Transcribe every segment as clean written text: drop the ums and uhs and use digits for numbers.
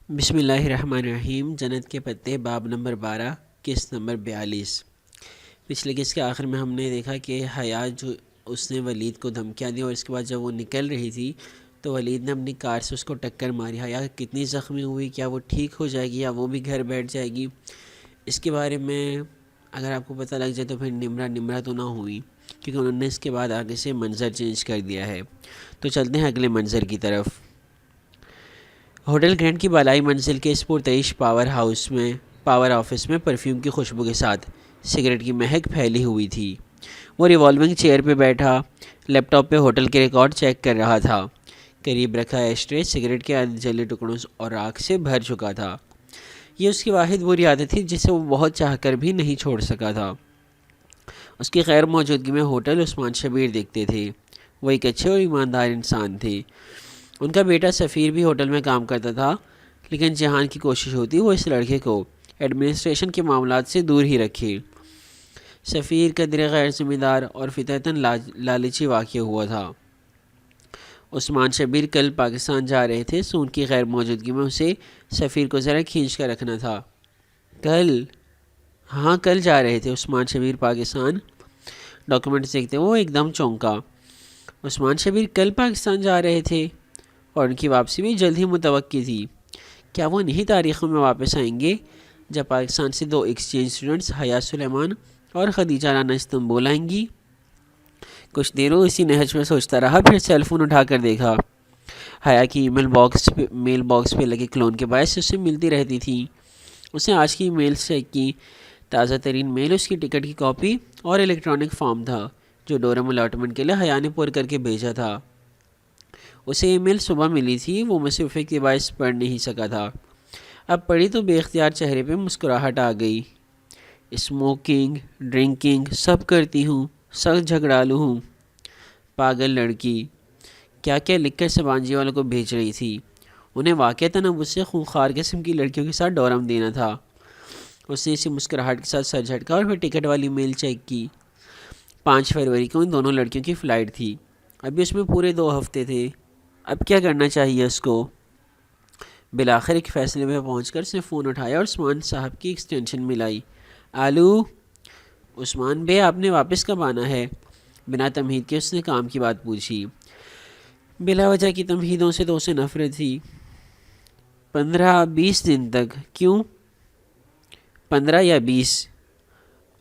بسم اللہ الرحمن الرحیم۔ جنت کے پتے باب نمبر 12 قسط نمبر 42۔ پچھلے قسط کے آخر میں ہم نے دیکھا کہ حیا جو اس نے ولید کو دھمکیاں دی، اور اس کے بعد جب وہ نکل رہی تھی تو ولید نے اپنی کار سے اس کو ٹکر ماری۔ حیا کتنی زخمی ہوئی، کیا وہ ٹھیک ہو جائے گی یا وہ بھی گھر بیٹھ جائے گی، اس کے بارے میں اگر آپ کو پتہ لگ جائے تو پھر نمرہ تو نہ ہوئی، کیونکہ انہوں نے اس کے بعد آگے سے منظر چینج کر دیا ہے۔ تو چلتے ہیں اگلے منظر کی طرف۔ ہوٹل گرینڈ کی بالائی منزل کے اس پرتعیش پاور آفس میں پرفیوم کی خوشبو کے ساتھ سگریٹ کی مہک پھیلی ہوئی تھی۔ وہ ریوالونگ چیئر پہ بیٹھا لیپ ٹاپ پہ ہوٹل کے ریکارڈ چیک کر رہا تھا۔ قریب رکھا ایشٹرے سگریٹ کے جلے ٹکڑوں اور راکھ سے بھر چکا تھا۔ یہ اس کی واحد بری عادت تھی جسے وہ بہت چاہ کر بھی نہیں چھوڑ سکا تھا۔ اس کی غیر موجودگی میں ہوٹل عثمان شبیر دیکھتے تھے۔ وہ ایک اچھے اور ایماندار انسان تھے۔ ان کا بیٹا سفیر بھی ہوٹل میں کام کرتا تھا، لیکن جہان کی کوشش ہوتی وہ اس لڑکے کو ایڈمنسٹریشن کے معاملات سے دور ہی رکھے۔ سفیر قدرے غیر ذمہ دار اور فطرتاً لالچی واقع ہوا تھا۔ عثمان شبیر کل پاکستان جا رہے تھے، سو ان کی غیر موجودگی میں اسے سفیر کو ذرا کھینچ کر رکھنا تھا۔ کل جا رہے تھے عثمان شبیر پاکستان۔ ڈاکیومنٹس دیکھتے وہ ایک دم چونکا۔ عثمان شبیر کل پاکستان جا رہے تھے اور ان کی واپسی بھی جلد ہی متوقع تھی۔ کیا وہ انہی تاریخوں میں واپس آئیں گے جب پاکستان سے 2 ایکسچینج اسٹوڈنٹس حیا سلیمان اور خدیجہ رانا استنبول آئیں گی؟ کچھ دیر وہ اسی نہج میں سوچتا رہا، پھر سیل فون اٹھا کر دیکھا۔ حیا کی میل باکس پہ لگے کلون کے باعث اس سے ملتی رہتی تھی۔ اس نے آج کی میل چیک کی۔ تازہ ترین میل اس کی ٹکٹ کی کاپی اور الیکٹرانک فارم تھا جو ڈورم الاٹمنٹ کے لیے حیا نے پر کر کے بھیجا تھا۔ اسے ای میل صبح ملی تھی، وہ مصروفیت کے باعث پڑھ نہیں سکا تھا۔ اب پڑھی تو بے اختیار چہرے پہ مسکراہٹ آ گئی۔ اسموکنگ، ڈرنکنگ سب کرتی ہوں، سخت جھگڑالو ہوں، پاگل لڑکی، کیا کیا لکھ کر سبانجی والوں کو بھیج رہی تھی۔ انہیں واقعتاً اب اس سے خونخوار قسم کی لڑکیوں کے ساتھ ڈورم دینا تھا۔ اس نے اسی مسکراہٹ کے ساتھ سر جھٹکا اور پھر ٹکٹ والی میل چیک کی۔ 5 فروری کو ان دونوں لڑکیوں کی فلائٹ تھی۔ ابھی اس میں پورے 2 ہفتے تھے۔ اب کیا کرنا چاہیے اس کو؟ بالآخر ایک فیصلے پہ پہنچ کر اس نے فون اٹھایا اور عثمان صاحب کی ایکسٹینشن ملائی۔ آلو عثمان بے، آپ نے واپس کب آنا ہے؟ بنا تمہید کے اس نے کام کی بات پوچھی۔ بلا وجہ کی تمہیدوں سے تو اسے نفرت تھی۔ 15-20 دن تک۔ کیوں 15 یا 20؟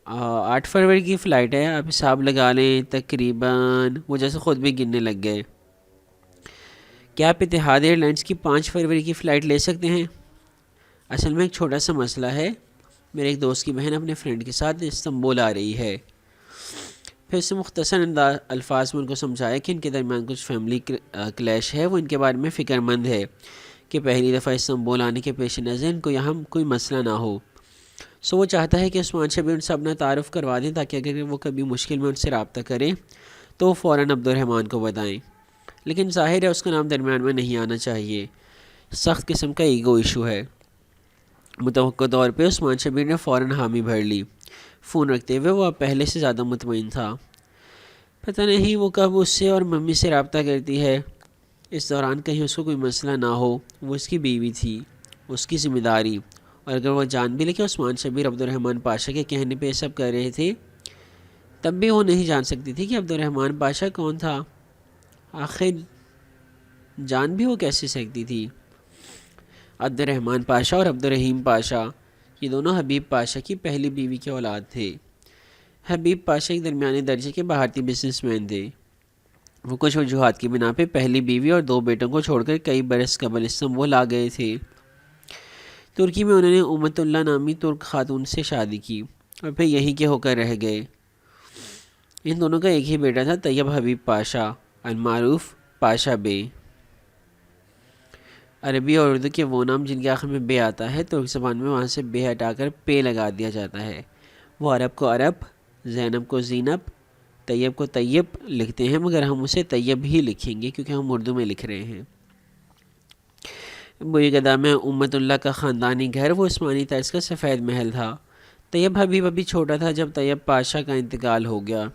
8 فروری کی فلائٹ ہے، آپ حساب لگا لیں تقریباً۔ وہ جیسے خود بھی گننے لگ گئے۔ کیا آپ اتحاد ایئر لائنس کی 5 فروری کی فلائٹ لے سکتے ہیں؟ اصل میں ایک چھوٹا سا مسئلہ ہے، میرے ایک دوست کی بہن اپنے فرینڈ کے ساتھ استنبول آ رہی ہے۔ پھر اس سے مختصر الفاظ میں ان کو سمجھایا کہ ان کے درمیان کچھ فیملی کلیش ہے۔ وہ ان کے بارے میں فکر مند ہے کہ پہلی دفعہ استنبول آنے کے پیش نظر ان کو یہاں کوئی مسئلہ نہ ہو۔ سو وہ چاہتا ہے کہ عثمان شبیر ان سے اپنا تعارف کروا دیں تاکہ اگر وہ کبھی مشکل میں ان سے رابطہ کریں تو وہ فوراً عبد الرحمن کو بتائیں۔ لیکن ظاہر ہے اس کا نام درمیان میں نہیں آنا چاہیے، سخت قسم کا ایگو ایشو ہے۔ متوقع طور پہ عثمان شبیر نے فوراً حامی بھر لی۔ فون رکھتے ہوئے وہ اب پہلے سے زیادہ مطمئن تھا۔ پتہ نہیں وہ کب اس سے اور ممی سے رابطہ کرتی ہے، اس دوران کہیں اس کو کوئی مسئلہ نہ ہو۔ وہ اس کی بیوی تھی، اس کی ذمہ داری، اور اگر وہ جان بھی لے کہ عثمان شبیر عبد الرحمن پاشا کے کہنے پہ یہ سب کر رہے تھے، تب بھی وہ نہیں جان سکتی تھی کہ عبد الرحمن پاشا کون تھا۔ آخر جان بھی وہ کیسے سکتی تھی؟ عبد الرحمن پاشا اور عبد الرحیم پاشا یہ دونوں حبیب پاشا کی پہلی بیوی کے اولاد تھے۔ حبیب پاشا ایک درمیانے درجے کے بھارتی بزنس مین تھے۔ وہ کچھ وجوہات کی بنا پہ پہلی بیوی اور 2 بیٹوں کو چھوڑ کر کئی برس قبل استنبول آ گئے تھے۔ ترکی میں انہوں نے امت اللہ نامی ترک خاتون سے شادی کی اور پھر یہیں کے ہو کر رہ گئے۔ ان دونوں کا ایک ہی بیٹا تھا، طیب حبیب پاشا المعروف پاشا بے۔ عربی اور اردو کے وہ نام جن کے آخر میں بے آتا ہے، ترک زبان میں وہاں سے بے ہٹا کر پے لگا دیا جاتا ہے۔ وہ عرب کو عرب، زینب کو زینب، طیب کو طیب لکھتے ہیں، مگر ہم اسے طیب ہی لکھیں گے کیونکہ ہم اردو میں لکھ رہے ہیں۔ بوئی گدا میں امت اللہ کا خاندانی گھر وہ عثمانی طرز کا سفید محل تھا۔ طیب حبیب ابھی چھوٹا تھا جب طیب پاشا کا انتقال ہو گیا۔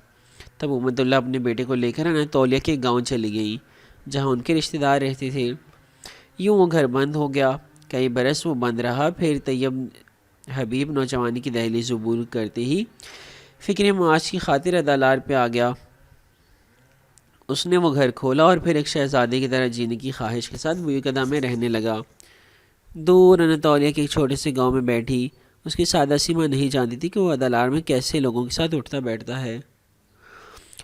تب امت اللہ اپنے بیٹے کو لے کر اناطولیہ کے گاؤں چلی گئیں جہاں ان کے رشتہ دار رہتے تھے۔ یوں وہ گھر بند ہو گیا کئی برس وہ بند رہا، پھر طیب حبیب نوجوانی کی دہلیز عبور کرتے ہی فکر معاش کی خاطر ادالار پہ آ گیا۔ اس نے وہ گھر کھولا اور پھر ایک شہزادے کی طرح جینے کی خواہش کے ساتھ بویکدا میں رہنے لگا۔ دور انطولیہ کے ایک چھوٹے سے گاؤں میں بیٹھی اس کی سادہ سی ماں نہیں جانتی تھی کہ وہ ادالار میں کیسے لوگوں کے ساتھ اٹھتا بیٹھتا ہے۔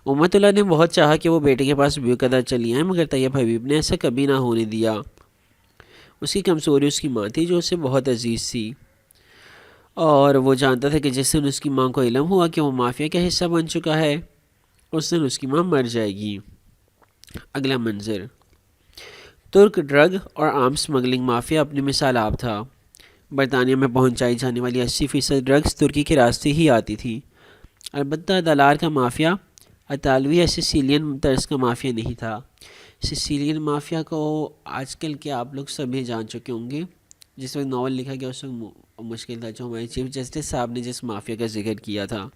امت اللہ نے بہت چاہا کہ وہ بیٹے کے پاس بویکدا چلی آئیں، مگر طیب حبیب نے ایسا کبھی نہ ہونے دیا۔ اس کی کمزوری اس کی ماں تھی جو اسے بہت عزیز تھی، اور وہ جانتا تھا کہ جس دن اس کی ماں کو علم ہوا کہ وہ مافیا کا حصہ بن چکا ہے اس دن اس کی ماں مر جائے گی۔ اگلا منظر، ترک ڈرگ اور آرم سمگلنگ مافیا اپنی مثال آپ تھا۔ برطانیہ میں پہنچائی جانے والی 80% ڈرگز ترکی کے راستے ہی آتی تھی۔ البتہ ادالار کا مافیا اطالوی یا سسیلین طرز کا مافیا نہیں تھا۔ سسیلین مافیا کو آج کل کے آپ لوگ سبھی جان چکے ہوں گے۔ جس وقت ناول لکھا گیا اس وقت مشکل تھا، جو ہمارے چیف جسٹس صاحب نے جس مافیا کا ذکر کیا تھا۔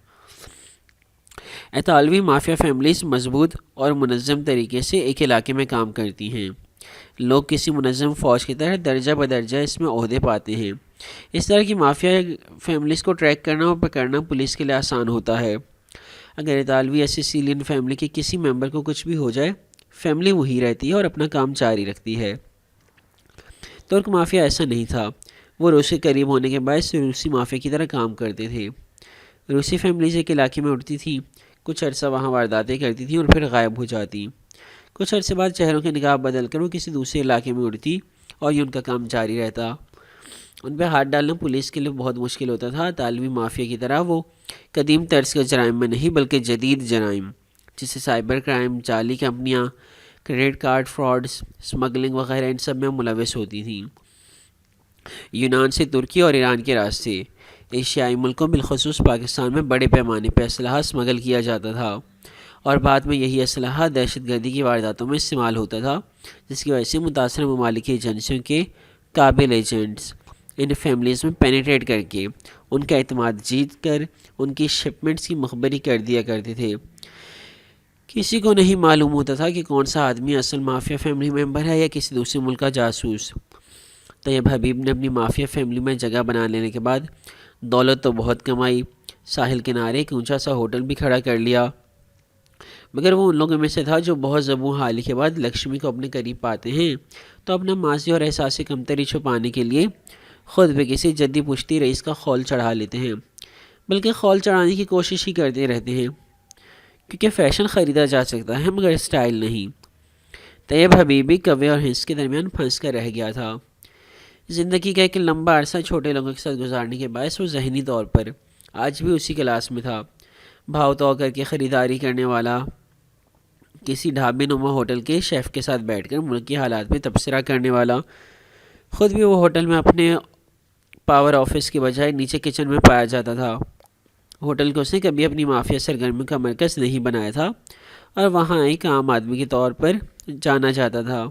اطالوی مافیا فیملیز مضبوط اور منظم طریقے سے ایک علاقے میں کام کرتی ہیں۔ لوگ کسی منظم فوج کی طرح درجہ بدرجہ اس میں عہدے پاتے ہیں۔ اس طرح کی مافیا فیملیز کو ٹریک کرنا اور پکڑنا پولیس کے لیے آسان ہوتا ہے۔ اگر اطالوی یا سسیلین فیملی کے کسی ممبر کو کچھ بھی ہو جائے، فیملی وہی رہتی ہے اور اپنا کام جاری رکھتی ہے۔ ترک مافیا ایسا نہیں تھا۔ وہ روس کے قریب ہونے کے باعث روسی مافیا کی طرح کام کرتے تھے۔ روسی فیملیز ایک علاقے میں اٹھتی تھیں، کچھ عرصہ وہاں وارداتیں کرتی تھیں اور پھر غائب ہو جاتی۔ کچھ عرصے بعد چہروں کے نقاب بدل کر وہ کسی دوسرے علاقے میں اڑتی اور یہ ان کا کام جاری رہتا۔ ان پہ ہاتھ ڈالنا پولیس کے لیے بہت مشکل ہوتا تھا۔ اطالوی مافیا کی طرح وہ قدیم طرز کے جرائم میں نہیں بلکہ جدید جرائم جیسے سائبر کرائم، جعلی کمپنیاں، کریڈٹ کارڈ فراڈز، سمگلنگ وغیرہ ان سب میں ملوث ہوتی تھیں۔ یونان سے ترکی اور ایران کے راستے ایشیائی ملکوں بالخصوص پاکستان میں بڑے پیمانے پہ اسلحہ سمگل کیا جاتا تھا، اور بعد میں یہی اسلحہ دہشت گردی کی وارداتوں میں استعمال ہوتا تھا، جس کی وجہ سے متاثرہ ممالک کی ایجنسیوں کے قابل ایجنٹس ان فیملیز میں پینیٹریٹ کر کے ان کا اعتماد جیت کر ان کی شپمنٹس کی مخبری کر دیا کرتے تھے۔ کسی کو نہیں معلوم ہوتا تھا کہ کون سا آدمی اصل مافیا فیملی ممبر ہے یا کسی دوسرے ملک کا جاسوس۔ طیب حبیب نے اپنی مافیا فیملی میں جگہ بنا لینے کے بعد دولت تو بہت کمائی، ساحل کنارے ایک اونچا سا ہوٹل بھی کھڑا کر لیا، مگر وہ ان لوگوں میں سے تھا جو بہت زبوں حالی کے بعد لکشمی کو اپنے قریب پاتے ہیں تو اپنا ماضی اور احساس کمتری چھپانے کے لیے خود بھی کسی جدی پشتی رئیس کا خول چڑھا لیتے ہیں، بلکہ خول چڑھانے کی کوشش ہی کرتے رہتے ہیں، کیونکہ فیشن خریدا جا سکتا ہے مگر اسٹائل نہیں۔ طیب حبیبی کوے اور ہنس کے درمیان پھنس کر رہ گیا تھا۔ زندگی کا ایک لمبا عرصہ چھوٹے لوگوں کے ساتھ گزارنے کے باعث وہ ذہنی طور پر آج بھی اسی کلاس میں تھا۔ بھاؤ تو کر کے خریداری کرنے والا، کسی ڈھابے نما ہوٹل کے شیف کے ساتھ بیٹھ کر ملک کے حالات پہ تبصرہ کرنے والا، خود بھی وہ ہوٹل میں اپنے پاور آفس کے بجائے نیچے کچن میں پایا جاتا تھا۔ ہوٹل کو اس نے کبھی اپنی مافیا سرگرمی کا مرکز نہیں بنایا تھا اور وہاں ایک عام آدمی کے طور پر جانا جاتا تھا۔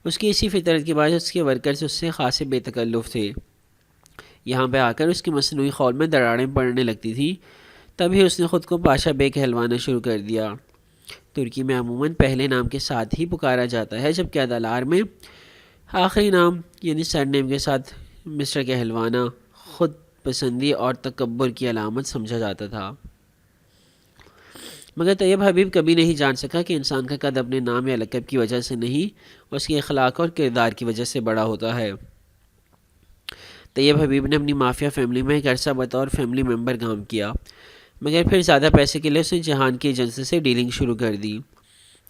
اس کی اسی فطرت کے باعث اس کے ورکرز اس سے خاصے بے تکلف تھے۔ یہاں پہ آ کر اس کی مصنوعی خول میں دراڑیں پڑنے لگتی تھیں، تبھی اس نے خود کو پاشا بے کہلوانا شروع کر دیا۔ ترکی میں عموماً پہلے نام کے ساتھ ہی پکارا جاتا ہے، جبکہ ادالار میں آخری نام یعنی سر نیم کے ساتھ مسٹر کہلوانا خود پسندی اور تکبر کی علامت سمجھا جاتا تھا۔ مگر طیب حبیب کبھی نہیں جان سکا کہ انسان کا قد اپنے نام یا لقب کی وجہ سے نہیں، اس کے اخلاق اور کردار کی وجہ سے بڑا ہوتا ہے۔ طیب حبیب نے اپنی مافیا فیملی میں ایک عرصہ بطور فیملی ممبر کام کیا، مگر پھر زیادہ پیسے کے لیے اس نے جہان کی ایجنسی سے ڈیلنگ شروع کر دی۔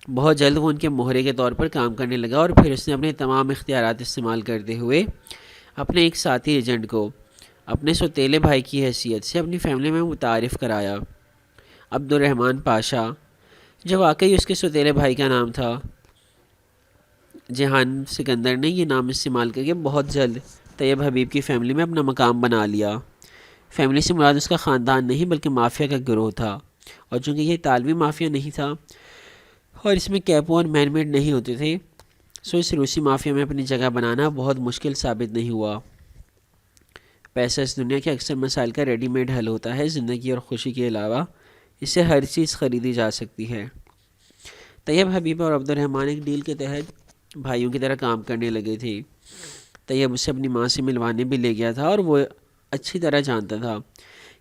بہت جلد وہ ان کے مہرے کے طور پر کام کرنے لگا اور پھر اس نے اپنے تمام اختیارات استعمال کرتے ہوئے اپنے ایک ساتھی ایجنٹ کو اپنے سوتیلے بھائی کی حیثیت سے اپنی فیملی میں متعارف کرایا، عبد الرحمن پاشا، جو واقعی اس کے سوتیلے بھائی کا نام تھا۔ جہان سکندر نے یہ نام استعمال کر کے بہت جلد طیب حبیب کی فیملی میں اپنا مقام بنا لیا۔ فیملی سے مراد اس کا خاندان نہیں بلکہ مافیا کا گروہ تھا، اور چونکہ یہ اطالوی مافیا نہیں تھا اور اس میں کیپو اور مین میڈ نہیں ہوتے تھے، سو اس روسی مافیا میں اپنی جگہ بنانا بہت مشکل ثابت نہیں ہوا۔ پیسہ اس دنیا کے اکثر مسائل کا ریڈی میڈ حل ہوتا ہے۔ زندگی اور خوشی کے علاوہ اس سے ہر چیز خریدی جا سکتی ہے۔ طیب حبیب اور عبد الرحمن ایک ڈیل کے تحت بھائیوں کی طرح کام کرنے لگے تھے۔ طیب اسے اپنی ماں سے ملوانے بھی لے گیا تھا، اور وہ اچھی طرح جانتا تھا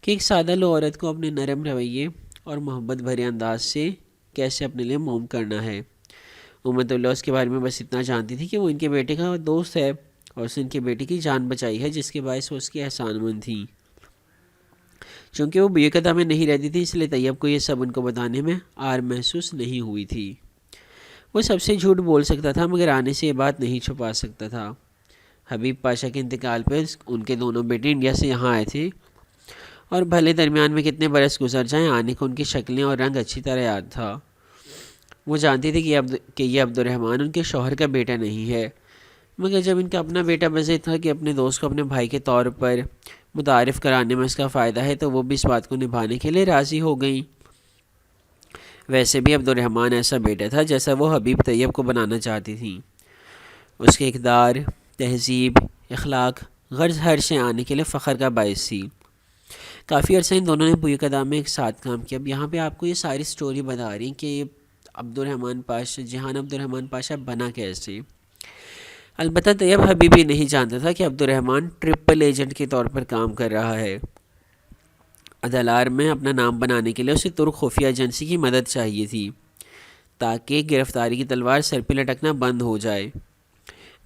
کہ ایک سادہ لو عورت کو اپنے نرم رویے اور محبت بھرے انداز سے کیسے اپنے لیے موم کرنا ہے۔ امت اللہ اس کے بارے میں بس اتنا جانتی تھی کہ وہ ان کے بیٹے کا دوست ہے، اور اس نے ان کے بیٹے کی جان بچائی ہے، جس کے باعث وہ اس کی احسان مند تھی۔ چونکہ وہ بیوقدہ میں نہیں رہتی تھی، اس لیے طیب کو یہ سب ان کو بتانے میں آر محسوس نہیں ہوئی تھی۔ وہ سب سے جھوٹ بول سکتا تھا، مگر آنے سے یہ بات نہیں چھپا سکتا تھا۔ حبیب پاشا کے انتقال پر ان کے دونوں بیٹے انڈیا سے یہاں آئے تھے، اور بھلے درمیان میں کتنے برس گزر جائیں، آنے کو ان کی شکلیں اور رنگ اچھی طرح یاد تھا۔ وہ جانتی تھی کہ یہ عبد الرحمن ان کے شوہر کا بیٹا نہیں ہے، مگر جب ان کا اپنا بیٹا بزے تھا کہ اپنے دوست کو اپنے بھائی کے طور پر متعارف کرانے میں اس کا فائدہ ہے، تو وہ بھی اس بات کو نبھانے کے لیے راضی ہو گئیں۔ ویسے بھی عبد الرحمن ایسا بیٹا تھا جیسا وہ حبیب طیب کو بنانا چاہتی تھیں۔ اس کے اقدار، تہذیب، اخلاق، غرض ہر شے آنے کے لیے فخر کا باعث تھی۔ کافی عرصہ ان دونوں نے بیوقدہ میں ایک ساتھ کام کیا۔ اب یہاں پہ آپ کو یہ ساری سٹوری بتا رہی کہ عبد الرحمن پاشا، جہان عبد الرحمن پاشا بنا کیسے۔ البتہ طیب حبیبی نہیں جانتا تھا کہ عبد الرحمن ٹرپل ایجنٹ کے طور پر کام کر رہا ہے۔ ادالار میں اپنا نام بنانے کے لیے اسے ترک خفیہ ایجنسی کی مدد چاہیے تھی، تاکہ گرفتاری کی تلوار سر پہ لٹکنا بند ہو جائے۔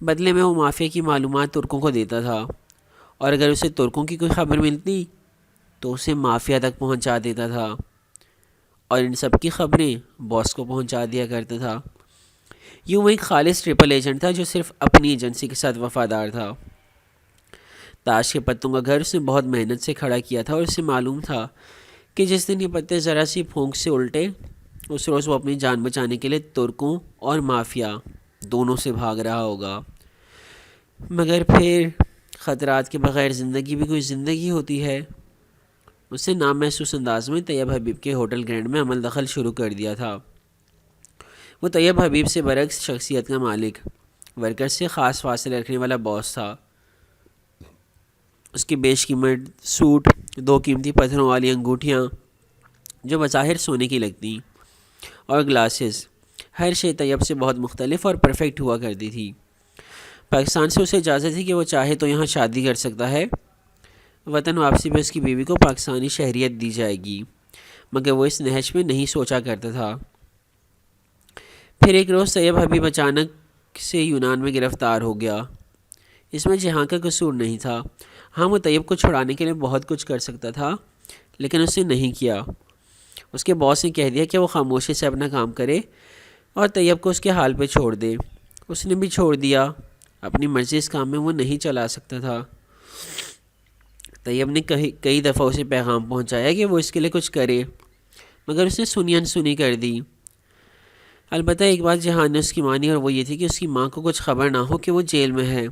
بدلے میں وہ مافیا کی معلومات ترکوں کو دیتا تھا، اور اگر اسے ترکوں کی کوئی خبر ملتی تو اسے مافیا تک پہنچا دیتا تھا، اور ان سب کی خبریں باس کو پہنچا دیا کرتا تھا۔ یوں وہ ایک خالص ٹرپل ایجنٹ تھا جو صرف اپنی ایجنسی کے ساتھ وفادار تھا۔ تاش کے پتوں کا گھر اس نے بہت محنت سے کھڑا کیا تھا، اور اسے معلوم تھا کہ جس دن یہ پتے ذرا سی پھونک سے الٹے، اس روز وہ اپنی جان بچانے کے لیے ترکوں اور مافیا دونوں سے بھاگ رہا ہوگا۔ مگر پھر خطرات کے بغیر زندگی بھی کوئی زندگی ہوتی ہے۔ اس نے نام محسوس انداز میں طیب حبیب کے ہوٹل گرینڈ میں عمل دخل شروع کر دیا تھا۔ وہ طیب حبیب سے برعکس شخصیت کا مالک، ورکر سے خاص فاصلے رکھنے والا باس تھا۔ اس کے بیش قیمت سوٹ، 2 قیمتی پتھروں والی انگوٹھیاں جو بظاہر سونے کی لگتیں، اور گلاسز، ہر شے طیب سے بہت مختلف اور پرفیکٹ ہوا کرتی تھی۔ پاکستان سے اسے اجازت تھی کہ وہ چاہے تو یہاں شادی کر سکتا ہے۔ وطن واپسی پہ اس کی بیوی کو پاکستانی شہریت دی جائے گی، مگر وہ اس نہج میں نہیں سوچا کرتا تھا۔ پھر ایک روز طیب حبیب اچانک سے یونان میں گرفتار ہو گیا۔ اس میں جہاں کا قصور نہیں تھا۔ ہاں، وہ طیب کو چھڑانے کے لیے بہت کچھ کر سکتا تھا، لیکن اس نے نہیں کیا۔ اس کے باس نے کہہ دیا کہ وہ خاموشی سے اپنا کام کرے اور طیب کو اس کے حال پہ چھوڑ دے۔ اس نے بھی چھوڑ دیا۔ اپنی مرضی اس کام میں وہ نہیں چلا سکتا تھا۔ طیب نے کئی دفعہ اسے پیغام پہنچایا کہ وہ اس کے لیے کچھ کرے، مگر اس نے سنی انسنی کر دی۔ البتہ ایک بات جہان نے اس کی مانی، اور وہ یہ تھی کہ اس کی ماں کو کچھ خبر نہ ہو کہ وہ جیل میں ہے۔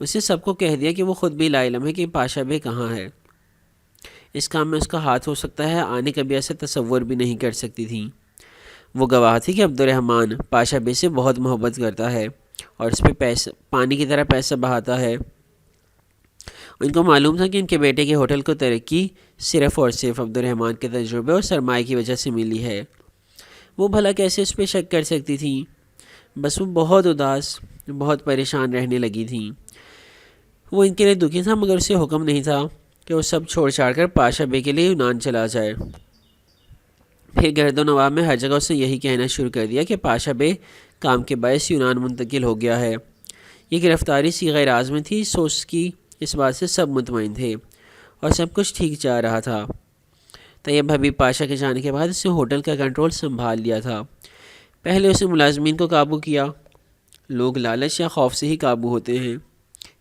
اسے سب کو کہہ دیا کہ وہ خود بھی لا علم ہے کہ پاشا بے کہاں ہے۔ اس کام میں اس کا ہاتھ ہو سکتا ہے، آنے کبھی ایسے تصور بھی نہیں کر سکتی تھی۔ وہ گواہ تھی کہ عبد الرحمن پاشا بے سے بہت محبت کرتا ہے، اور اس پہ پانی کی طرح پیسہ بہاتا ہے۔ ان کو معلوم تھا کہ ان کے بیٹے کے ہوٹل کو ترقی صرف اور صرف عبد الرحمن کے تجربے اور سرمایہ کی وجہ سے ملی ہے۔ وہ بھلا کیسے اس پہ شک کر سکتی تھیں؟ بس وہ بہت اداس، بہت پریشان رہنے لگی تھیں۔ وہ ان کے لیے دکھی تھا، مگر اسے حکم نہیں تھا کہ وہ سب چھوڑ چھاڑ کر پاشا بے کے لیے یونان چلا جائے۔ پھر گرد و نواح میں ہر جگہ اس نے یہی کہنا شروع کر دیا کہ پاشا بے کام کے باعث یونان منتقل ہو گیا ہے۔ یہ گرفتاری صیغہ راز میں تھی، سو اس بات سے سب مطمئن تھے، اور سب کچھ ٹھیک جا رہا تھا۔ طیب حبیب پاشا کے جانے کے بعد اس نے ہوٹل کا کنٹرول سنبھال لیا تھا۔ پہلے اسے ملازمین کو قابو کیا۔ لوگ لالچ یا خوف سے ہی قابو ہوتے ہیں،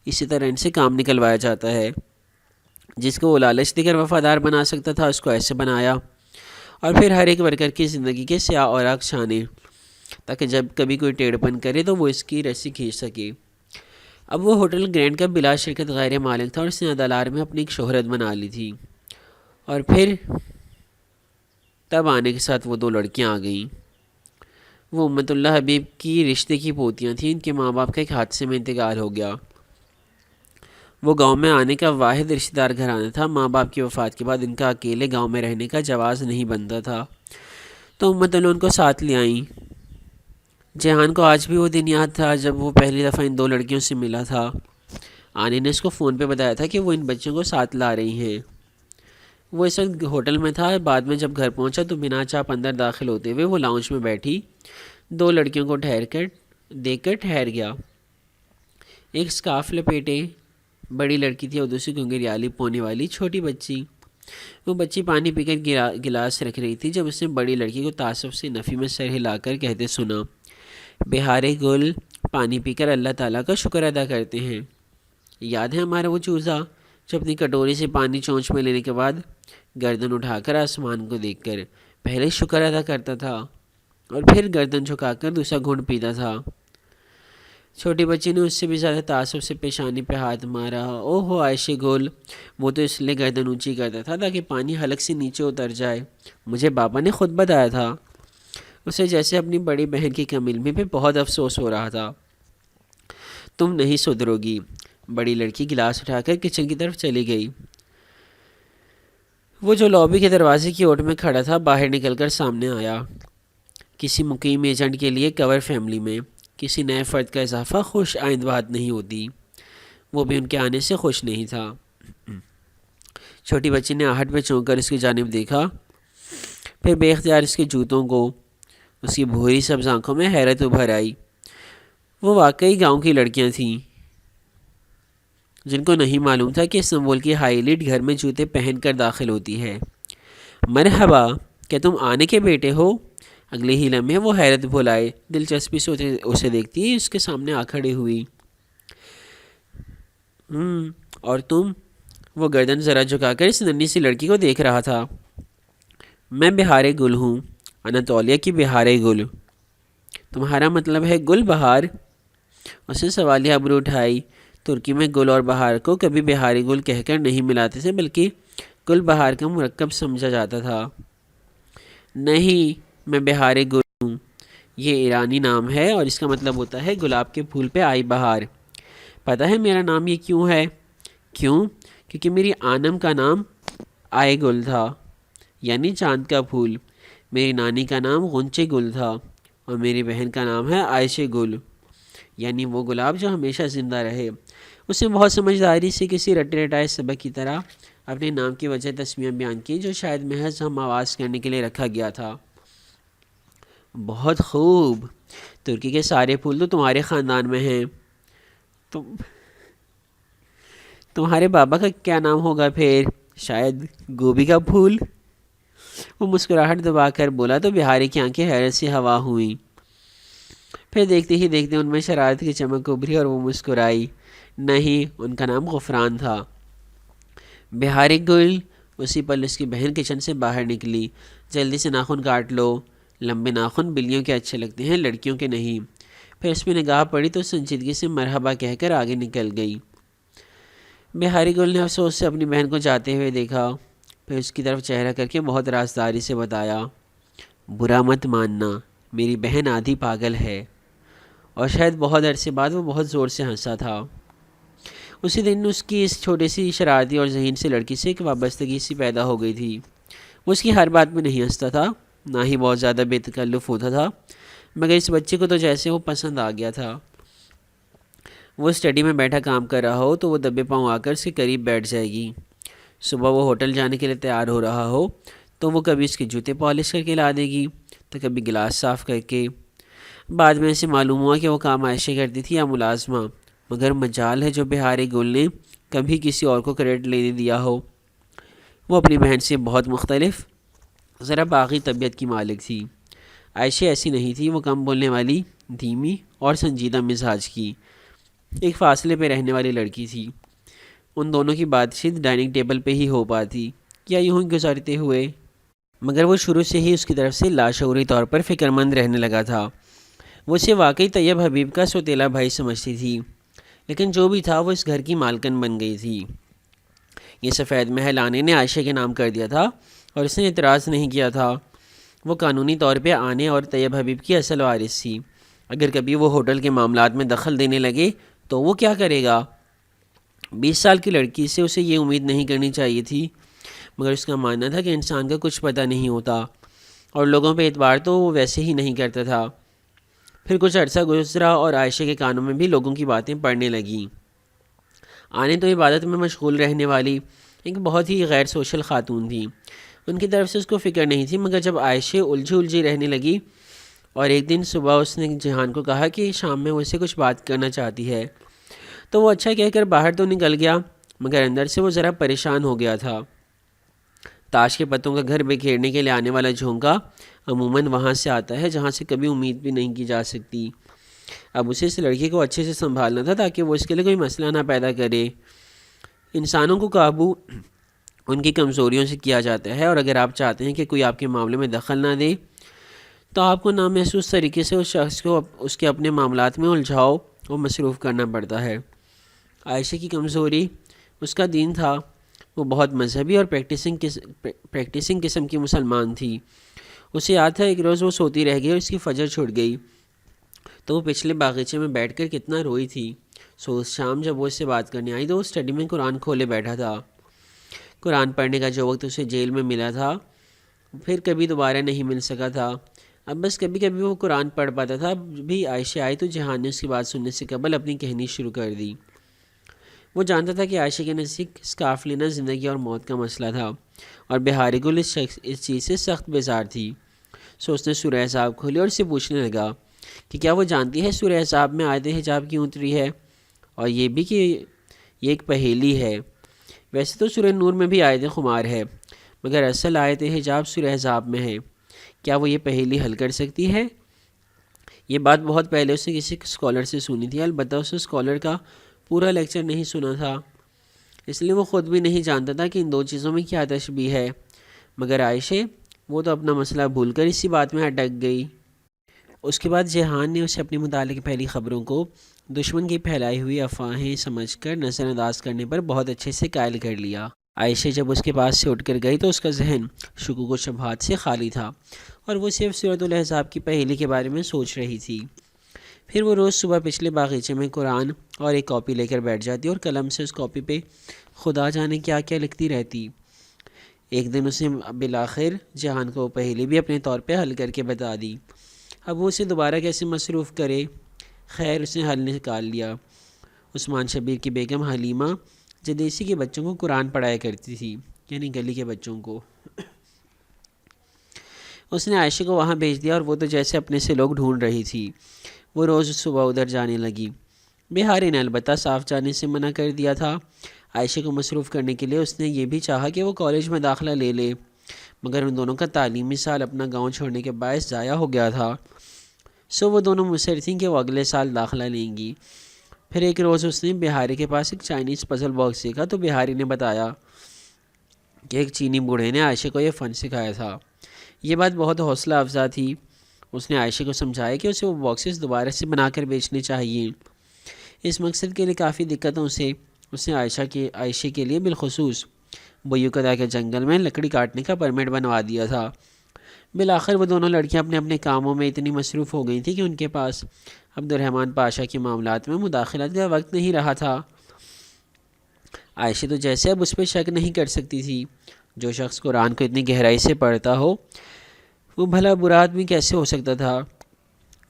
اسی طرح ان سے کام نکلوایا جاتا ہے۔ جس کو وہ لالچ دے کر وفادار بنا سکتا تھا، اس کو ایسے بنایا، اور پھر ہر ایک ورکر کی زندگی کے سیاہ اوراق چھانے، تاکہ جب کبھی کوئی ٹیڑھ پن کرے تو وہ اس کی رسی کھینچ سکے۔ اب وہ ہوٹل گرینڈ کا بلا شرکت غیر مالک تھا، اور اس نے ادالار میں اپنی ایک شہرت بنا لی تھی۔ اور پھر تب آنے کے ساتھ وہ 2 لڑکیاں آ گئیں۔ وہ امت اللہ حبیب کی رشتے کی پوتیاں تھیں۔ ان کے ماں باپ کا ایک حادثے میں انتقال ہو گیا۔ وہ گاؤں میں آنے کا واحد رشتہ دار گھرانہ تھا۔ ماں باپ کی وفات کے بعد ان کا اکیلے گاؤں میں رہنے کا جواز نہیں بنتا تھا، تو امت اللہ ان کو ساتھ لے آئیں۔ جہان کو آج بھی وہ دن یاد تھا جب وہ پہلی دفعہ ان دو لڑکیوں سے ملا تھا۔ آنے نے اس کو فون پہ بتایا تھا کہ وہ ان بچوں کو ساتھ لا رہی ہیں۔ وہ اس وقت ہوٹل میں تھا۔ بعد میں جب گھر پہنچا تو بنا چاپ اندر داخل ہوتے ہوئے وہ لاؤنج میں بیٹھی دو لڑکیوں کو دیکھ کر ٹھہر گیا۔ ایک سکارف لپیٹے بڑی لڑکی تھی اور دوسری گھنگریالی پونے والی چھوٹی بچی۔ وہ بچی پانی پی کر گلاس رکھ رہی تھی جب اس نے بڑی لڑکی کو تعصب سے نفی میں سر ہلا کر کہتے سنا، بہارے گل پانی پی کر اللہ تعالیٰ کا شکر ادا کرتے ہیں۔ یاد ہے ہمارا وہ چوزا جو اپنی کٹوری سے پانی چونچ میں لینے کے بعد گردن اٹھا کر آسمان کو دیکھ کر پہلے شکر ادا کرتا تھا اور پھر گردن جھکا کر دوسرا گھونٹ پیتا تھا۔ چھوٹی بچی نے اس سے بھی زیادہ تعصب سے پیشانی پہ ہاتھ مارا۔ او ہو عائشہ گل، وہ تو اس لیے گردن اونچی کرتا تھا تاکہ پانی حلق سے نیچے اتر جائے، مجھے بابا نے خود بتایا تھا۔ اسے جیسے اپنی بڑی بہن کی کم علمی پہ بہت افسوس ہو رہا تھا۔ تم نہیں سدھرو گی۔ بڑی لڑکی گلاس اٹھا کر کچن کی طرف چلی گئی۔ وہ جو لابی کے دروازے کی اوٹ میں کھڑا تھا باہر نکل کر سامنے آیا۔ کسی مقیم ایجنٹ کے لیے کور فیملی میں کسی نئے فرد کا اضافہ خوش آئند بات نہیں ہوتی۔ وہ بھی ان کے آنے سے خوش نہیں تھا۔ چھوٹی بچی نے آہٹ پہ چونک کر اس کی جانب دیکھا، پھر بے اختیار اس کے جوتوں کو۔ اس کی بھوری سبز آنکھوں میں حیرت ابھر آئی۔ وہ واقعی گاؤں کی لڑکیاں تھیں جن کو نہیں معلوم تھا کہ استنبول کی ہائی ایلیٹ گھر میں جوتے پہن کر داخل ہوتی ہے۔ مرحبا، کیا تم آنے کے بیٹے ہو؟ اگلے ہی لمحے وہ حیرت بھلائے دلچسپی سے اسے دیکھتی اس کے سامنے آ کھڑی ہوئی۔ اور تم؟ وہ گردن ذرا جھکا کر اس ننھی سی لڑکی کو دیکھ رہا تھا۔ میں بہارے گل ہوں، اناتولیہ کی بہارے گل۔ تمہارا مطلب ہے گل بہار؟ اس نے سوالیہ ابرو اٹھائی۔ ترکی میں گل اور بہار کو کبھی بہاری گل کہہ کر نہیں ملاتے تھے بلکہ گل بہار کا مرکب سمجھا جاتا تھا۔ نہیں، میں بہارے گل ہوں۔ یہ ایرانی نام ہے اور اس کا مطلب ہوتا ہے گلاب کے پھول پہ آئی بہار۔ پتہ ہے میرا نام یہ کیوں ہے؟ کیوں؟ کیونکہ میری آنم کا نام آئے گل تھا، یعنی چاند کا پھول۔ میری نانی کا نام غنچے گل تھا اور میری بہن کا نام ہے عائشہ گل، یعنی وہ گلاب جو ہمیشہ زندہ رہے۔ اس نے بہت سمجھداری سے کسی رٹے رٹائے سبق کی طرح اپنے نام کی وجہ تسمیہ بیان کی جو شاید محض ہم آواز کرنے کے لیے رکھا گیا تھا۔ بہت خوب، ترکی کے سارے پھول تو تمہارے خاندان میں ہیں۔ تمہارے بابا کا کیا نام ہوگا پھر؟ شاید گوبھی کا پھول؟ وہ مسکراہٹ دبا کر بولا تو بہاری کی آنکھیں حیرت سے ہوا ہوئیں۔ پھر دیکھتے ہی دیکھتے ان میں شرارت کی چمک ابھری اور وہ مسکرائی۔ نہیں، ان کا نام غفران تھا۔ بہاری گل۔ اسی پل اس کی بہن کچن سے باہر نکلی۔ جلدی سے ناخن کاٹ لو، لمبے ناخن بلیوں کے اچھے لگتے ہیں، لڑکیوں کے نہیں۔ پھر اس پہ نگاہ پڑی تو سنجیدگی سے مرحبا کہہ کر آگے نکل گئی۔ بہاری گل نے افسوس سے اپنی بہن کو جاتے ہوئے دیکھا، پھر اس کی طرف چہرہ کر کے بہت رازداری سے بتایا، برا مت ماننا، میری بہن آدھی پاگل ہے۔ اور شاید بہت عرصے بعد وہ بہت زور سے ہنسا تھا۔ اسی دن اس کی اس چھوٹی سی شرارتی اور ذہین سی لڑکی سے ایک وابستگی سی پیدا ہو گئی تھی۔ وہ اس کی ہر بات میں نہیں ہنستا تھا، نہ ہی بہت زیادہ بے تکلف ہوتا تھا، مگر اس بچے کو تو جیسے وہ پسند آ گیا تھا۔ وہ اسٹڈی میں بیٹھا کام کر رہا ہو تو وہ دبے پاؤں آ کر اس کے قریب بیٹھ جائے گی۔ صبح وہ ہوٹل جانے کے لیے تیار ہو رہا ہو تو وہ کبھی اس کے جوتے پالش کر کے لا دے گی تو کبھی گلاس صاف کر کے۔ بعد میں اسے معلوم ہوا کہ وہ کام عائشہ کرتی تھی یا ملازمہ، مگر مجال ہے جو بہارے گل نے کبھی کسی اور کو کریڈٹ لینے دیا ہو۔ وہ اپنی بہن سے بہت مختلف، ذرا باغی طبیعت کی مالک تھی۔ عائشہ ایسی نہیں تھی، وہ کم بولنے والی، دھیمی اور سنجیدہ مزاج کی ایک فاصلے پہ رہنے والی لڑکی تھی۔ ان دونوں کی بات چیت ڈائننگ ٹیبل پہ ہی ہو پاتی یا یوں ہی گزارتے ہوئے، مگر وہ شروع سے ہی اس کی طرف سے لاشعوری طور پر فکر مند رہنے لگا تھا۔ وہ اسے واقعی طیب حبیب کا سوتیلا بھائی سمجھتی تھی، لیکن جو بھی تھا وہ اس گھر کی مالکن بن گئی تھی۔ یہ سفید محل آنے نے عائشہ کے نام کر دیا تھا اور اس نے اعتراض نہیں کیا تھا۔ وہ قانونی طور پہ آنے اور طیب حبیب کی اصل وارث تھی۔ اگر کبھی وہ ہوٹل کے معاملات میں دخل دینے لگے تو وہ کیا کرے گا؟ 20 سال کی لڑکی سے اسے یہ امید نہیں کرنی چاہیے تھی، مگر اس کا ماننا تھا کہ انسان کا کچھ پتہ نہیں ہوتا اور لوگوں پہ اعتبار تو وہ ویسے ہی نہیں کرتا تھا۔ پھر کچھ عرصہ گزرا اور عائشہ کے کانوں میں بھی لوگوں کی باتیں پڑنے لگیں۔ آنے تو عبادت میں مشغول رہنے والی ایک بہت ہی غیر سوشل خاتون تھی، ان کی طرف سے اس کو فکر نہیں تھی، مگر جب عائشہ الجھی رہنے لگی اور ایک دن صبح اس نے جہان کو کہا کہ شام میں وہ اسے کچھ بات کرنا چاہتی ہے، تو وہ اچھا کہہ کر باہر تو نکل گیا، مگر اندر سے وہ ذرا پریشان ہو گیا تھا۔ تاش کے پتوں کا گھر بکھیرنے کے لیے آنے والا جھونکا عموماً وہاں سے آتا ہے جہاں سے کبھی امید بھی نہیں کی جا سکتی۔ اب اسے اس لڑکی کو اچھے سے سنبھالنا تھا تاکہ وہ اس کے لیے کوئی مسئلہ نہ پیدا کرے۔ انسانوں کو قابو ان کی کمزوریوں سے کیا جاتا ہے، اور اگر آپ چاہتے ہیں کہ کوئی آپ کے معاملے میں دخل نہ دے تو آپ کو نامحسوس طریقے سے اس شخص کو اس کے اپنے معاملات میں الجھاؤ اور مصروف کرنا پڑتا ہے۔ عائشہ کی کمزوری اس کا دین تھا، وہ بہت مذہبی اور پریکٹسنگ قسم کی مسلمان تھی۔ اسے یاد تھا ایک روز وہ سوتی رہ گئی اور اس کی فجر چھوٹ گئی تو وہ پچھلے باغیچے میں بیٹھ کر کتنا روئی تھی۔ شام جب وہ اس سے بات کرنے آئی تو وہ اسٹڈی میں قرآن کھولے بیٹھا تھا۔ قرآن پڑھنے کا جو وقت اسے جیل میں ملا تھا پھر کبھی دوبارہ نہیں مل سکا تھا، اب بس کبھی کبھی وہ قرآن پڑھ پاتا تھا۔ بھی عائشہ آئی تو جہان نے اس کی بات سننے سے قبل اپنی کہانی شروع کر دی۔ وہ جانتا تھا کہ عائشہ کے نزدیک اسکارف لینا زندگی اور موت کا مسئلہ تھا، اور بہاری گل اس چیز سے سخت بیزار تھی۔ اس نے سورہ احزاب کھولی اور اسے پوچھنے لگا کہ کیا وہ جانتی ہے سورہ احزاب میں آیت حجاب کیوں اتری ہے، اور یہ بھی کہ یہ ایک پہیلی ہے۔ ویسے تو سورہ نور میں بھی آیت خمار ہے، مگر اصل آیت حجاب سورہ احزاب میں ہے، کیا وہ یہ پہیلی حل کر سکتی ہے؟ یہ بات بہت پہلے اس نے کسی اسکالر سے سنی تھی، البتہ اس اسکالر کا پورا لیکچر نہیں سنا تھا، اس لیے وہ خود بھی نہیں جانتا تھا کہ ان دو چیزوں میں کیا تشبیہ ہے۔ مگر عائشہ وہ تو اپنا مسئلہ بھول کر اسی بات میں اٹک گئی۔ اس کے بعد جہان نے اسے اپنے متعلق پہلی خبروں کو دشمن کی پھیلائی ہوئی افواہیں سمجھ کر نظر انداز کرنے پر بہت اچھے سے قائل کر لیا۔ عائشہ جب اس کے پاس سے اٹھ کر گئی تو اس کا ذہن شکوک و شبہات سے خالی تھا، اور وہ صرف سورۃ الاحزاب کی پہیلی کے بارے میں سوچ رہی تھی۔ پھر وہ روز صبح پچھلے باغیچے میں قرآن اور ایک کاپی لے کر بیٹھ جاتی اور قلم سے اس کاپی پہ خدا جانے کیا کیا لکھتی رہتی۔ ایک دن اس نے بالآخر جہان کو پہیلی بھی اپنے طور پہ حل کر کے بتا دی۔ اب وہ اسے دوبارہ کیسے مصروف کرے؟ خیر اس نے حل نکال لیا۔ عثمان شبیر کی بیگم حلیمہ جدیسی کے بچوں کو قرآن پڑھایا کرتی تھی، یعنی گلی کے بچوں کو۔ اس نے عائشہ کو وہاں بھیج دیا اور وہ تو جیسے اپنے سے لوگ ڈھونڈ رہی تھی۔ وہ روز صبح ادھر جانے لگی۔ بہاری نے البتہ صاف جانے سے منع کر دیا تھا۔ عائشہ کو مصروف کرنے کے لیے اس نے یہ بھی چاہا کہ وہ کالج میں داخلہ لے لے، مگر ان دونوں کا تعلیمی سال اپنا گاؤں چھوڑنے کے باعث ضائع ہو گیا تھا، وہ دونوں مصر تھیں کہ وہ اگلے سال داخلہ لیں گی۔ پھر ایک روز اس نے بہاری کے پاس ایک چائنیز پزل باکس دیکھا تو بہاری نے بتایا کہ ایک چینی بوڑھے نے عائشہ کو یہ فن سکھایا تھا۔ یہ بات بہت حوصلہ افزا تھی۔ اس نے عائشہ کو سمجھایا کہ اسے وہ باکسز دوبارہ سے بنا کر بیچنے چاہیے۔ اس مقصد کے لیے کافی دقتوں سے اس نے عائشہ کے لیے بالخصوص بیوقدہ کے جنگل میں لکڑی کاٹنے کا پرمٹ بنوا دیا تھا۔ بالآخر وہ دونوں لڑکیاں اپنے اپنے کاموں میں اتنی مصروف ہو گئی تھیں کہ ان کے پاس عبد الرحمن پاشا کے معاملات میں مداخلت کا وقت نہیں رہا تھا۔ عائشہ تو جیسے اب اس پہ شک نہیں کر سکتی تھی۔ جو شخص قرآن کو اتنی گہرائی سے پڑھتا ہو وہ بھلا برا آدمی کیسے ہو سکتا تھا؟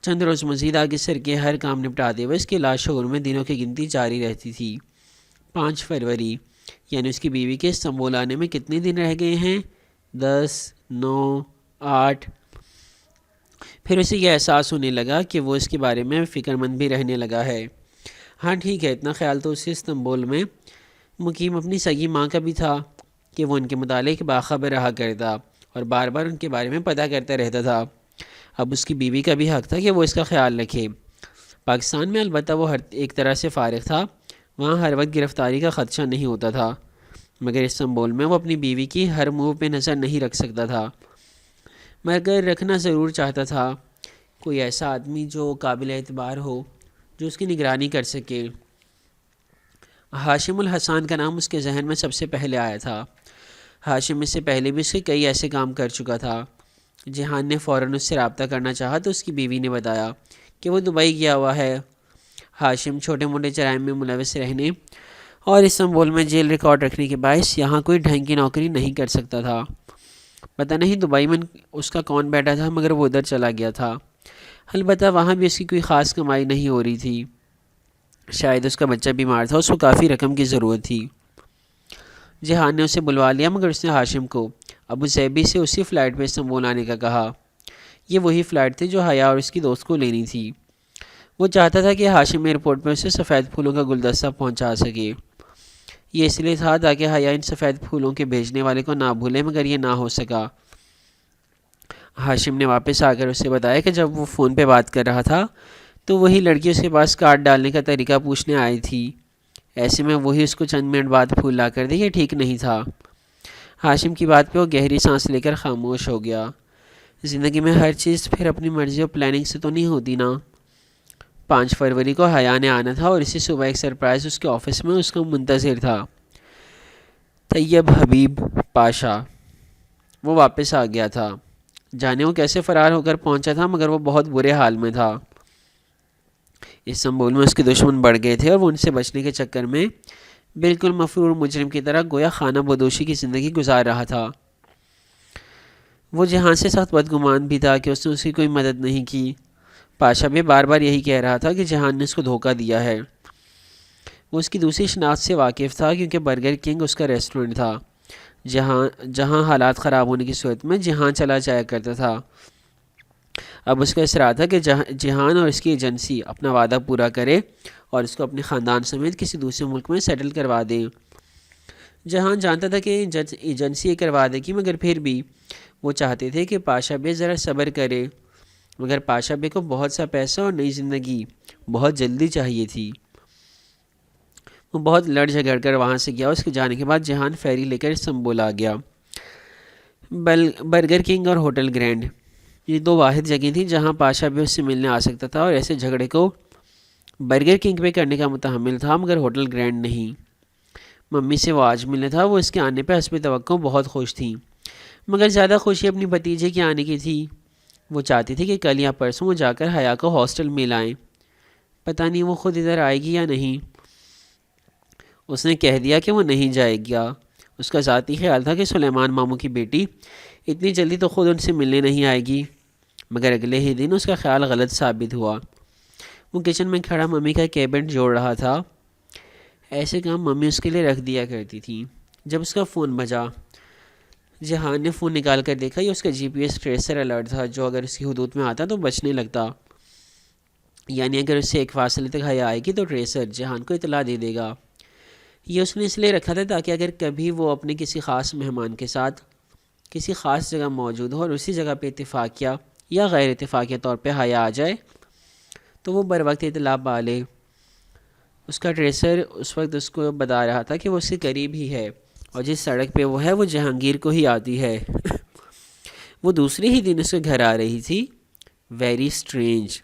چند روز مزید آگے سر کے ہر کام نپٹاتے ہوئے اس کے لاشعور میں دنوں کی گنتی جاری رہتی تھی۔ 5 فروری یعنی اس کی بیوی کے استنبول آنے میں کتنے دن رہ گئے ہیں؟ 10، 9، 8۔ پھر اسے یہ احساس ہونے لگا کہ وہ اس کے بارے میں فکر مند بھی رہنے لگا ہے۔ ہاں ٹھیک ہے، اتنا خیال تو اسے استنبول میں مقیم اپنی سگی ماں کا بھی تھا کہ وہ ان کے متعلق باخبر رہا کرتا اور بار بار ان کے بارے میں پتہ کرتا رہتا تھا۔ اب اس کی بیوی کا بھی حق تھا کہ وہ اس کا خیال رکھے۔ پاکستان میں البتہ وہ ایک طرح سے فارغ تھا، وہاں ہر وقت گرفتاری کا خدشہ نہیں ہوتا تھا، مگر استنبول میں وہ اپنی بیوی کی ہر موو پہ نظر نہیں رکھ سکتا تھا، مگر رکھنا ضرور چاہتا تھا۔ کوئی ایسا آدمی جو قابل اعتبار ہو، جو اس کی نگرانی کر سکے۔ ہاشم الحسان کا نام اس کے ذہن میں سب سے پہلے آیا تھا۔ ہاشم اس سے پہلے بھی اس کے کئی ایسے کام کر چکا تھا۔ جہان نے فوراً اس سے رابطہ کرنا چاہا تو اس کی بیوی نے بتایا کہ وہ دبئی گیا ہوا ہے۔ ہاشم چھوٹے موٹے جرائم میں ملوث رہنے اور استنبول میں جیل ریکارڈ رکھنے کے باعث یہاں کوئی ڈھنگ کی نوکری نہیں کر سکتا تھا۔ پتہ نہیں دبئی میں اس کا کون بیٹھا تھا، مگر وہ ادھر چلا گیا تھا۔ البتہ وہاں بھی اس کی کوئی خاص کمائی نہیں ہو رہی تھی، شاید اس کا بچہ بیمار تھا، اس کو کافی رقم کی ضرورت تھی۔ جہان نے اسے بلوا لیا، مگر اس نے ہاشم کو ابو ظبی سے اسی فلائٹ پہ استنبول آنے کا کہا۔ یہ وہی فلائٹ تھی جو حیا اور اس کی دوست کو لینی تھی۔ وہ چاہتا تھا کہ ہاشم ایئرپورٹ پہ اسے سفید پھولوں کا گلدستہ پہنچا سکے۔ یہ اس لیے تھا تاکہ حیا ان سفید پھولوں کے بھیجنے والے کو نہ بھولے، مگر یہ نہ ہو سکا۔ ہاشم نے واپس آ کر اسے بتایا کہ جب وہ فون پہ بات کر رہا تھا تو وہی لڑکی اس کے پاس کارڈ ڈالنے کا طریقہ پوچھنے آئی تھی۔ ایسے میں وہی اس کو چند منٹ بعد پھول لا کر دے، یہ ٹھیک نہیں تھا۔ ہاشم کی بات پہ وہ گہری سانس لے کر خاموش ہو گیا۔ زندگی میں ہر چیز پھر اپنی مرضی اور پلاننگ سے تو نہیں ہوتی نا۔ 5 فروری کو حیا نے آنا تھا اور اسی صبح ایک سرپرائز اس کے آفس میں اس کا منتظر تھا۔ طیب حبیب پاشا۔ وہ واپس آ گیا تھا۔ جانے وہ کیسے فرار ہو کر پہنچا تھا، مگر وہ بہت برے حال میں تھا۔ استنبول میں اس کے دشمن بڑھ گئے تھے اور وہ ان سے بچنے کے چکر میں بالکل مفرور مجرم کی طرح گویا خانہ بدوشی کی زندگی گزار رہا تھا۔ وہ جہان سے سخت بدگمان بھی تھا کہ اس نے اس کی کوئی مدد نہیں کی۔ پاشا بھی بار بار یہی کہہ رہا تھا کہ جہان نے اس کو دھوکہ دیا ہے۔ وہ اس کی دوسری شناخت سے واقف تھا، کیونکہ برگر کنگ اس کا ریسٹورنٹ تھا جہاں حالات خراب ہونے کی صورت میں جہان چلا جایا کرتا تھا۔ اب اس کا اصرار تھا کہ جہان اور اس کی ایجنسی اپنا وعدہ پورا کرے اور اس کو اپنے خاندان سمیت کسی دوسرے ملک میں سیٹل کروا دے۔ جہان جانتا تھا کہ ایجنسی یہ کروا دے گی، مگر پھر بھی وہ چاہتے تھے کہ پاشا بے ذرا صبر کرے، مگر پاشا بے کو بہت سا پیسہ اور نئی زندگی بہت جلدی چاہیے تھی۔ وہ بہت لڑ جھگڑ کر وہاں سے گیا۔ اس کے جانے کے بعد جہان فیری لے کر استنبول آ گیا۔ برگر کنگ اور ہوٹل گرینڈ، یہ 2 واحد جگہ تھیں جہاں پاشا بھی اس سے ملنے آ سکتا تھا، اور ایسے جھگڑے کو برگر کنگ پہ کرنے کا متحمل تھا، مگر ہوٹل گرینڈ نہیں۔ ممی سے وہ آج ملنا تھا۔ وہ اس کے آنے پہ حسب توقع بہت خوش تھیں، مگر زیادہ خوشی اپنی بھتیجے کے آنے کی تھی۔ وہ چاہتی تھی کہ کل یا پرسوں وہ جا کر حیا کو ہاسٹل میں لائیں۔ پتہ نہیں وہ خود ادھر آئے گی یا نہیں۔ اس نے کہہ دیا کہ وہ نہیں جائے گا۔ اس کا ذاتی خیال تھا کہ سلیمان ماموں کی بیٹی اتنی جلدی تو خود ان سے ملنے نہیں آئے گی، مگر اگلے ہی دن اس کا خیال غلط ثابت ہوا۔ وہ کچن میں کھڑا ممی کا کیبنٹ جوڑ رہا تھا۔ ایسے کام ممی اس کے لیے رکھ دیا کرتی تھی۔ جب اس کا فون بجا، جہان نے فون نکال کر دیکھا، یہ اس کا GPS ٹریسر الرٹ تھا، جو اگر اس کی حدود میں آتا تو بچنے لگتا۔ یعنی اگر اس سے ایک فاصلے تک حیا آئے گی تو ٹریسر جہان کو اطلاع دے دے گا۔ یہ اس نے اس لیے رکھا تھا تاکہ اگر کبھی وہ اپنے کسی خاص مہمان کے ساتھ کسی خاص جگہ موجود ہو اور اسی جگہ پہ اتفاقیہ یا غیر اتفاقیہ طور پہ حیا آ جائے تو وہ بر وقت اطلاع پا لے۔ اس کا ٹریسر اس وقت اس کو بتا رہا تھا کہ وہ اس کے قریب ہی ہے، اور جس سڑک پہ وہ ہے وہ جہانگیر کو ہی آتی ہے۔ وہ دوسرے ہی دن اس کے گھر آ رہی تھی۔ Very strange.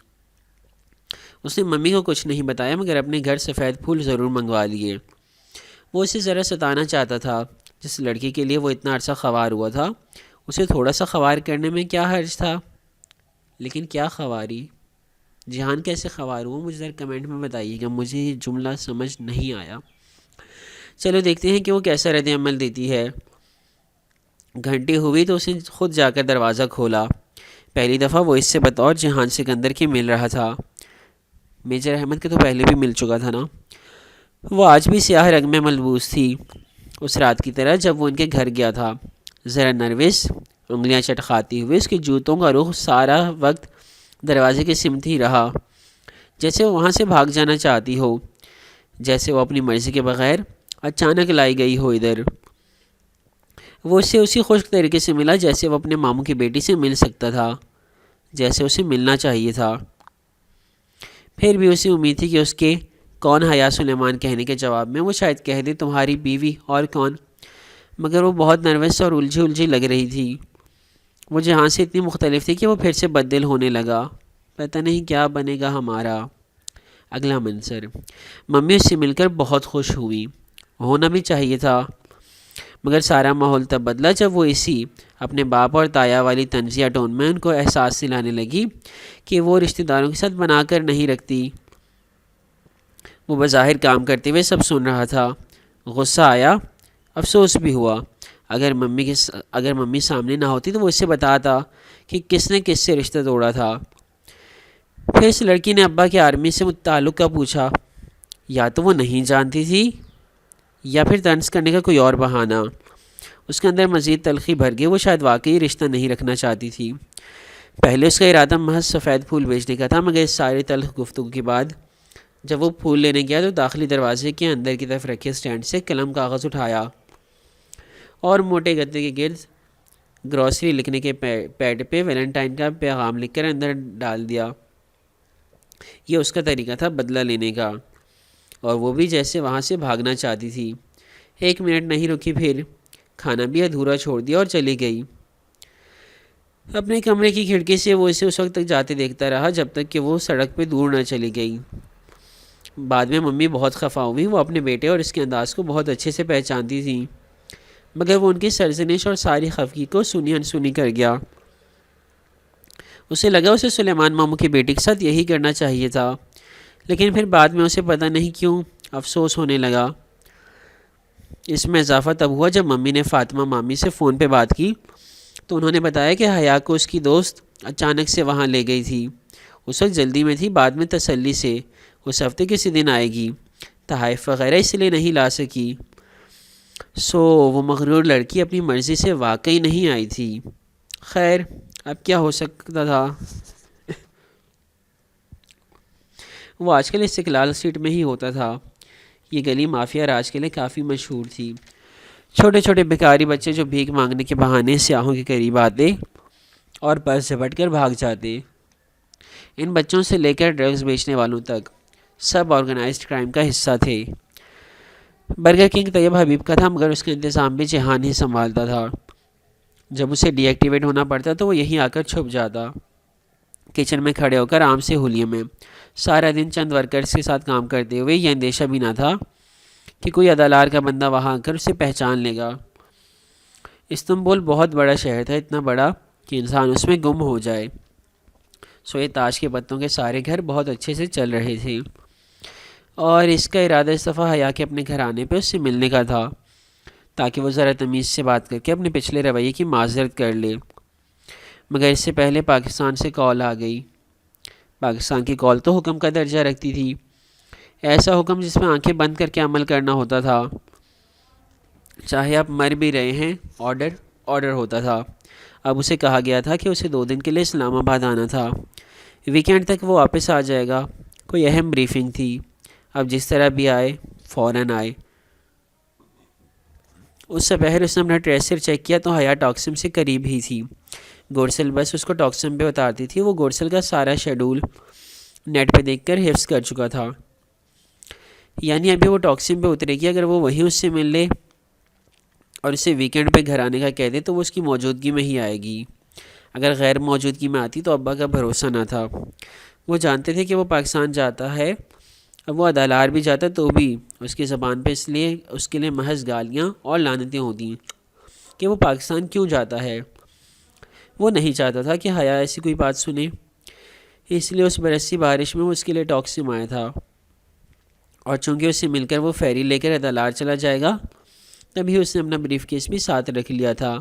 اس نے ممی کو کچھ نہیں بتایا، مگر اپنے گھر سفید پھول ضرور منگوا لیے۔ وہ اسے ذرا ستانا چاہتا تھا۔ جس لڑکی کے لیے وہ اتنا عرصہ خوار ہوا تھا، اسے تھوڑا سا خوار کرنے میں کیا حرج تھا؟ لیکن کیا خواری؟ جہان کیسے خوار ہوا؟ مجھے ذرا کمنٹ میں بتائیے گا، مجھے یہ جملہ سمجھ نہیں آیا۔ چلو دیکھتے ہیں کہ وہ کیسا رد عمل دیتی ہے۔ گھنٹی ہوئی تو اسے خود جا کر دروازہ کھولا۔ پہلی دفعہ وہ اس سے بطور جہان سکندر کے مل رہا تھا۔ میجر احمد کے تو پہلے بھی مل چکا تھا نا۔ وہ آج بھی سیاہ رنگ میں ملبوس تھی، اس رات کی طرح جب وہ ان کے گھر گیا تھا۔ ذرا نروس، انگلیاں چٹخاتی ہوئے اس کے جوتوں کا رخ سارا وقت دروازے کے سمت ہی رہا، جیسے وہ وہاں سے بھاگ جانا چاہتی ہو، جیسے وہ اپنی مرضی کے بغیر اچانک لائی گئی ہو ادھر۔ وہ اس سے اسی خشک طریقے سے ملا جیسے وہ اپنے ماموں کی بیٹی سے مل سکتا تھا، جیسے اسے ملنا چاہیے تھا۔ پھر بھی اسے امید تھی کہ اس کے کون حیا سلیمان کہنے کے جواب میں وہ شاید کہہ دے تمہاری بیوی، اور کون، مگر وہ بہت نروس اور الجھی لگ رہی تھی۔ وہ جہاں سے اتنی مختلف تھی کہ وہ پھر سے بددل ہونے لگا۔ پتہ نہیں کیا بنے گا ہمارا۔ اگلا منظر، ممی اس سے مل کر بہت خوش ہوئی، ہونا بھی چاہیے تھا، مگر سارا ماحول تب بدلا جب وہ اسی اپنے باپ اور تایا والی طنزیہ ٹون میں ان کو احساس دلانے لگی کہ وہ رشتہ داروں کے ساتھ بنا کر نہیں رکھتی۔ وہ بظاہر کام کرتے ہوئے سب سن رہا تھا۔ غصہ آیا، افسوس بھی ہوا۔ اگر ممی سامنے نہ ہوتی تو وہ اس سے بتاتا کہ کس نے کس سے رشتہ توڑا تھا۔ پھر اس لڑکی نے ابا کے آرمی سے تعلق کا پوچھا۔ یا تو وہ نہیں جانتی تھی یا پھر طنز کرنے کا کوئی اور بہانہ۔ اس کے اندر مزید تلخی بھر گئی، وہ شاید واقعی رشتہ نہیں رکھنا چاہتی تھی۔ پہلے اس کا ارادہ محض سفید پھول بیچنے کا تھا، مگر اس ساری تلخ گفتگو کے بعد جب وہ پھول لینے گیا تو داخلی دروازے کے اندر کی طرف رکھے سٹینڈ سے قلم کاغذ اٹھایا اور موٹے گدے کے گرد گروسری لکھنے کے پیڈ پہ ویلنٹائن کا پیغام لکھ کر اندر ڈال دیا۔ یہ اس کا طریقہ تھا بدلہ لینے کا، اور وہ بھی جیسے وہاں سے بھاگنا چاہتی تھی۔ 1 منٹ نہیں رکی، پھر کھانا بھی ادھورا چھوڑ دیا اور چلی گئی۔ اپنے کمرے کی کھڑکی سے وہ اسے اس وقت تک جاتے دیکھتا رہا جب تک کہ وہ سڑک پہ دور نہ چلی گئی۔ بعد میں ممی بہت خفا ہوئی، وہ اپنے بیٹے اور اس کے انداز کو بہت اچھے سے پہچانتی تھیں، مگر وہ ان کی سرزنش اور ساری خفگی کو سنی انسنی کر گیا۔ اسے لگا اسے سلیمان ماموں کی بیٹی کے ساتھ یہی کرنا چاہیے تھا، لیکن پھر بعد میں اسے پتہ نہیں کیوں افسوس ہونے لگا۔ اس میں اضافہ تب ہوا جب ممی نے فاطمہ مامی سے فون پہ بات کی تو انہوں نے بتایا کہ حیا کو اس کی دوست اچانک سے وہاں لے گئی تھی۔ اس وقت جلدی میں تھی، بعد میں تسلی سے اس ہفتے کسی دن آئے گی، تحائف وغیرہ اس لیے نہیں لا سکی۔ وہ مغرور لڑکی اپنی مرضی سے واقعی نہیں آئی تھی۔ خیر، اب کیا ہو سکتا تھا۔ وہ آج کل استقلال اسٹریٹ میں ہی ہوتا تھا۔ یہ گلی مافیا راج کے لیے کافی مشہور تھی۔ چھوٹے چھوٹے بھکاری بچے جو بھیک مانگنے کے بہانے سیاحوں کے قریب آتے اور پرس جھپٹ کر بھاگ جاتے۔ ان بچوں سے لے کر ڈرگز بیچنے والوں تک سب آرگنائزڈ کرائم کا حصہ تھے۔ برگر کنگ طیب حبیب کا تھا، مگر اس کا انتظام بھی جہان ہی سنبھالتا تھا۔ جب اسے ڈی ایکٹیویٹ ہونا پڑتا تو وہ یہیں آ کر چھپ جاتا، کچن میں کھڑے ہو کر عام سے حلیے میں، سارا دن چند ورکرز کے ساتھ کام کرتے ہوئے۔ یہ اندیشہ بھی نہ تھا کہ کوئی ادالار کا بندہ وہاں آ کر اسے پہچان لے گا۔ استنبول بہت بڑا شہر تھا، اتنا بڑا کہ انسان اس میں گم ہو جائے۔ یہ تاش کے پتوں کے سارے گھر بہت اچھے سے چل رہے تھے، اور اس کا ارادہ اس دفعہ حیا کے اپنے گھر آنے پہ اس سے ملنے کا تھا، تاکہ وہ ذرا تمیز سے بات کر کے اپنے پچھلے رویے کی معذرت کر لے۔ مگر اس سے پہلے پاکستان سے کال آ گئی۔ پاکستان کی کال تو حکم کا درجہ رکھتی تھی، ایسا حکم جس میں آنکھیں بند کر کے عمل کرنا ہوتا تھا، چاہے آپ مر بھی رہے ہیں۔ آرڈر ہوتا تھا۔ اب اسے کہا گیا تھا کہ اسے 2 دن کے لیے اسلام آباد آنا تھا، ویکینڈ تک وہ واپس آ جائے گا۔ کوئی اہم بریفنگ تھی، اب جس طرح بھی آئے فوراً آئے۔ اس سے پہلے اس نے اپنا ٹریسر چیک کیا تو حیا ٹاکسم سے قریب ہی تھی۔ گورسل بس اس کو ٹاکسم پہ اتارتی تھی۔ وہ گورسل کا سارا شیڈول نیٹ پہ دیکھ کر حفظ کر چکا تھا، یعنی ابھی وہ ٹاکسم پہ اترے گی۔ اگر وہ وہیں اس سے مل لے اور اسے ویکینڈ پہ گھر آنے کا کہہ دے تو وہ اس کی موجودگی میں ہی آئے گی۔ اگر غیر موجودگی میں آتی تو ابا کا بھروسہ نہ تھا۔ وہ جانتے تھے کہ وہ پاکستان جاتا ہے، اب وہ ادالار بھی جاتا تو بھی اس کی زبان پہ اس کے لیے محض گالیاں اور لعنتیں ہوتی کہ وہ پاکستان کیوں جاتا ہے۔ وہ نہیں چاہتا تھا کہ حیا ایسی کوئی بات سنے، اس لیے اس برسی بارش میں وہ اس کے لیے ٹاکسم آیا تھا، اور چونکہ اس سے مل کر وہ فیری لے کر ادالار چلا جائے گا، تبھی اس نے اپنا بریف کیس بھی ساتھ رکھ لیا تھا۔